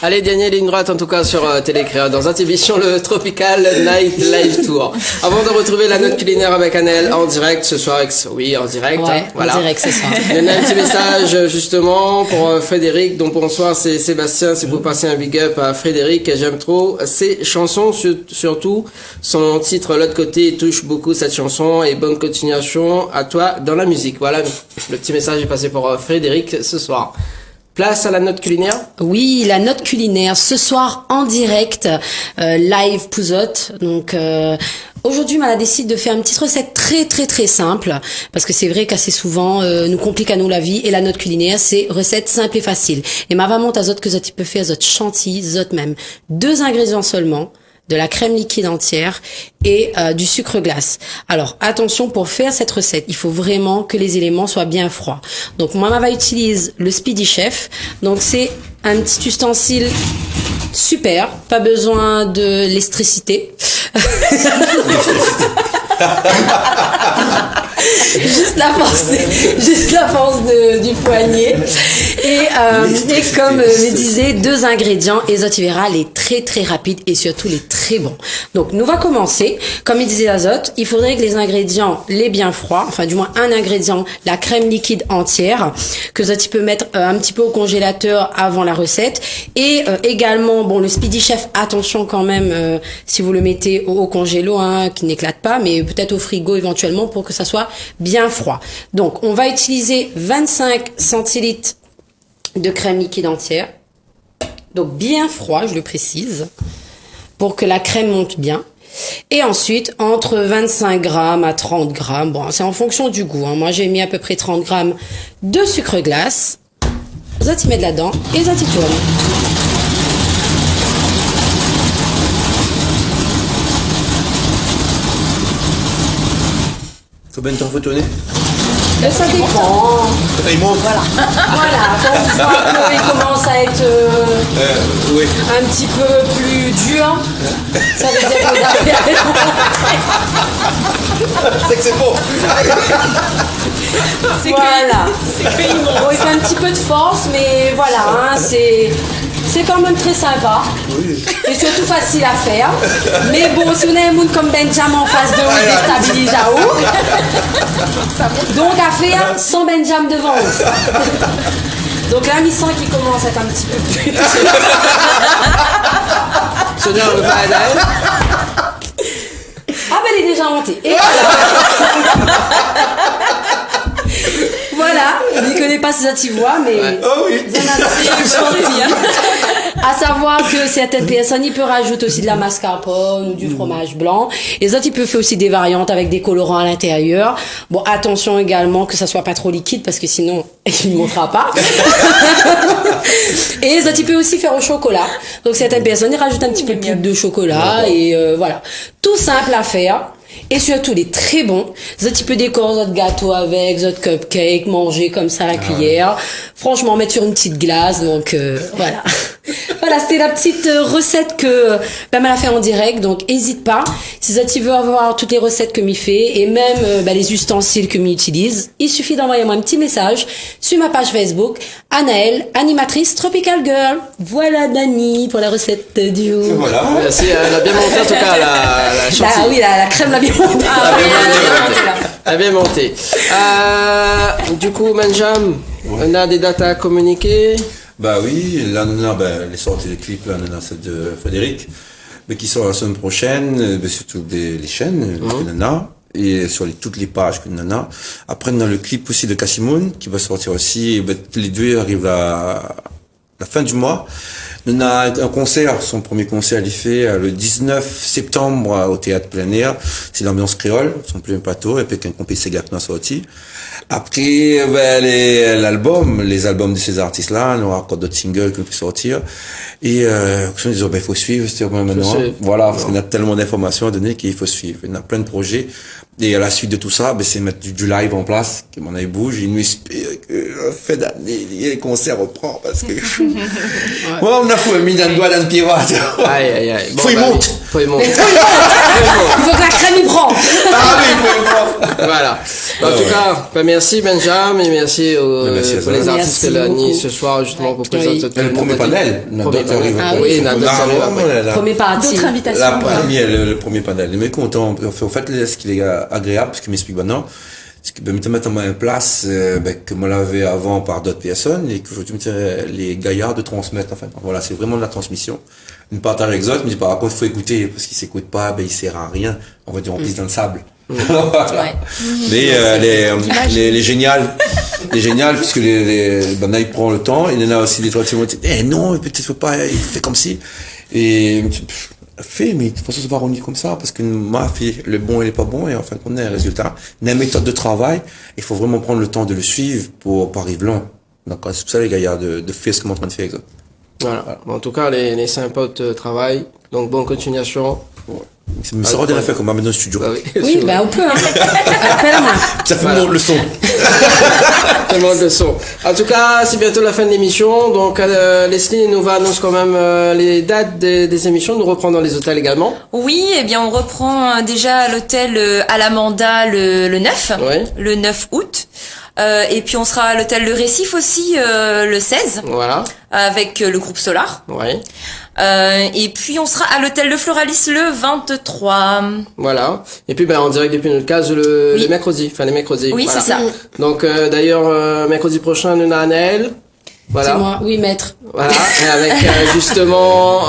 Allez, dernière ligne droite en tout cas sur Télécréole dans cette émission, le Tropical Night Live Tour. Avant de retrouver la note culinaire avec Annelle en direct ce soir, oui en direct, Ouais, voilà. en direct ce soir. Il y en a un petit message justement pour Frédéric, donc bonsoir, c'est Sébastien, c'est pour passer un big up à Frédéric, j'aime trop ses chansons, surtout son titre L'autre côté touche beaucoup cette chanson et bonne continuation à toi dans la musique. Voilà, le petit message est passé pour Frédéric ce soir. Place à la note culinaire. Oui, la note culinaire ce soir en direct, live Pouzotte. Donc aujourd'hui, Mala décide de faire une petite recette très très très simple parce que c'est vrai qu'assez souvent nous complique à nous la vie et la note culinaire c'est recette simple et facile. Et ma maman t'as que tu peux faire zot chantilly, zot même 2 ingrédients seulement. De la crème liquide entière et du sucre glace. Alors attention, pour faire cette recette, il faut vraiment que les éléments soient bien froids. Donc maman va utiliser le Speedy Chef. Donc c'est un petit ustensile super, pas besoin de l'électricité. juste la force du poignet et comme je disais 2 ingrédients et ça tu verras les très très rapides et surtout les très bons. Donc nous va commencer comme il disait Azote, il faudrait que les ingrédients les bien froids, enfin du moins un ingrédient, la crème liquide entière que ça tu peux mettre un petit peu au congélateur avant la recette et également bon le Speedy Chef, attention quand même si vous le mettez au congélo qui n'éclate pas, mais peut-être au frigo éventuellement pour que ça soit bien froid. Donc on va utiliser 25 centilitres de crème liquide entière, donc bien froid, je le précise, pour que la crème monte bien. Et ensuite, entre 25 grammes à 30 grammes, bon, c'est en fonction du goût. Moi, j'ai mis à peu près 30 grammes de sucre glace. Ça, tu mets là-dedans et ça, tu tournes. Combien de temps faut tourner? Ça dépend. Il monte. Voilà. Quand on voit qu'il commence à être oui. un petit peu plus dur, ça veut dire que l'affaire c'est que c'est bon. Voilà. Bon, il fait un petit peu de force, mais voilà, c'est quand même très sympa. Oui. Et surtout facile à faire. Mais bon, si on a un monde comme Benjamin en face de vous, il déstabilise à haut. Donc à faire sans Benjamin devant vous. Donc là, mi-sang qui commence à être un petit peu plus. Sonia, on veut pas aller. Ah ben elle est déjà montée. Et voilà, on n'y connaît pas ces voix, mais oh oui. À savoir que certaines personnes, ils peuvent rajouter aussi de la mascarpone ou du fromage blanc. Et ça, ils peuvent faire aussi des variantes avec des colorants à l'intérieur. Bon, attention également que ça soit pas trop liquide parce que sinon, il ne montera pas. Et ça, ils peuvent aussi faire au chocolat. Donc certaines personnes, ils rajoutent un petit peu plus de chocolat et voilà. Tout simple à faire. Et surtout, les très bons. Ça, tu peux décorer votre gâteau avec, votre cupcake, manger comme ça à la cuillère. Franchement, mettre sur une petite glace. Donc, voilà. Voilà, c'était la petite recette que Pamela a fait en direct. Donc, hésite pas. Si ça, tu veux avoir toutes les recettes que m'y fait et même les ustensiles que m'y utilise, il suffit d'envoyer moi un petit message sur ma page Facebook. Anaëlle, animatrice Tropical Girl. Voilà, Dani, pour la recette du jour. Voilà. Merci, elle a bien monté en tout cas la chantilly. Ah oui, la crème l'a bien montée. Elle a bien monté. Du coup, Benjamin, on a des dates à communiquer. Bah oui, là, on a les sorties de clips, là, on a celle de Frédéric, mais qui sort la semaine prochaine, sur toutes les chaînes que on a, et sur toutes les pages que on a. Après, on a le clip aussi de Cassimoun, qui va sortir aussi, et, les deux arrivent à la fin du mois. On a un concert, son premier concert, il fait le 19 septembre au théâtre plein air. C'est l'ambiance créole, son premier plateau, et puis qu'un compé Sega qui a sorti. Après, l'album, les albums de ces artistes-là, on aura encore d'autres singles qui vont sortir. Et, on dit, il faut suivre, c'est maintenant. Voilà, parce qu'on a tellement d'informations à donner qu'il faut suivre. On a plein de projets. Et à la suite de tout ça, c'est mettre du live en place, que mon œil bouge, et nous espère que fin d'année, les concerts reprend, parce que, on a fait mis dans le doigt dans le pied, Aïe. Bon, faut y monte. Faut y monter. Il faut que la crème y prend. Ah oui, faut y monte. Voilà. En tout cas, merci Benjamin, et merci, Merci à pour toi. les artistes Merci que l'on a mis beaucoup. ce soir, justement, pour présenter cette Le premier panel, Premier panel. Ah Oui, Nando arrive après. Premier parti. D'autres invitations. La première, le premier panel. Les mecs content. En fait, ce qui est agréable, parce qu'il m'explique maintenant, c'est que, mettre en place, que moi l'avais avant par d'autres personnes, et qu'aujourd'hui, les gaillards de transmettre, en fait. Voilà, c'est vraiment de la transmission. Une partage avec les autres, mais par contre, il faut écouter, parce qu'ils s'écoutent pas, il sert à rien. On va dire, on pisse dans le sable. Voilà. Mais, les géniales, puisque là, il prend le temps, il y en a aussi des trois qui vont dire, non, peut-être faut pas, il fait comme si. Et, fait, mais de toute façon, c'est pas rendu comme ça, parce que m'a fait le bon et le pas bon, et en fin de compte, on a un résultat. Une méthode de travail, il faut vraiment prendre le temps de le suivre pour pas arriver loin. Donc, c'est pour ça, les gars, de faire ce qu'on est en train de faire avec ça. Voilà. Bon, en tout cas, les 5 potes travaillent, donc bonne continuation. Ça rend bien l'affaire qu'on m'a mis dans le studio. Oui, on peut, hein. Appelle à moi. Ça fait le son. Ça monte le son. En tout cas, c'est bientôt la fin de l'émission. Donc, Leslie nous va annoncer quand même les dates des émissions. Nous reprendrons les hôtels également. Oui, eh bien, on reprend déjà l'hôtel à l'Amanda le 9, le 9 août. Et puis on sera à l'hôtel Le Récif aussi le 16. Voilà. Avec le groupe Solar. Ouais. Et puis on sera à l'hôtel Le Floralis le 23. Voilà. Et puis en direct depuis notre case le mercredi. Enfin les mercredis. Oui, voilà. c'est ça. Donc d'ailleurs mercredi prochain nous avons Anaël. Voilà. C'est moi, oui maître. Voilà, et avec justement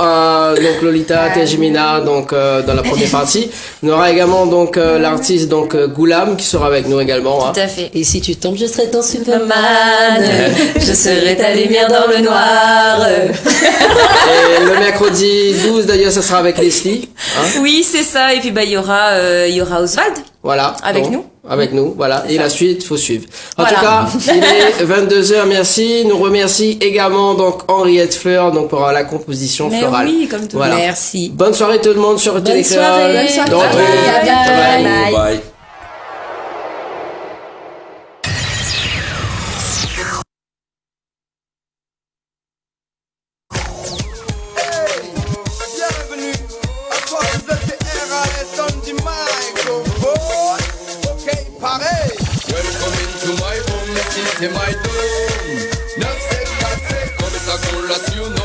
donc Lolita Tejimina donc dans la première partie. On aura également donc l'artiste donc Goulam qui sera avec nous également. Tout à fait. Et si tu tombes, je serai ton Superman. Je serai ta lumière dans le noir. Et le mercredi 12 d'ailleurs ça sera avec Leslie. Hein. Oui, c'est ça. Et puis il y aura Oswald. Voilà. Avec nous. Avec nous, voilà. Et la suite, faut suivre. En Voilà. tout cas, il est 22h, merci. Nous remercie également, donc, Henriette Fleur, donc, pour la composition Mais florale. oui, comme tout. Voilà. Merci. Bonne soirée tout le monde sur Télécréole. Bonne soirée. Donc, Bye. Bye. Bienvenue à toi, vous êtes des RAS on du microphone. Ok, pareil. Welcome into my home, this is my dome. 974, comme ça qu'on l'a su, non.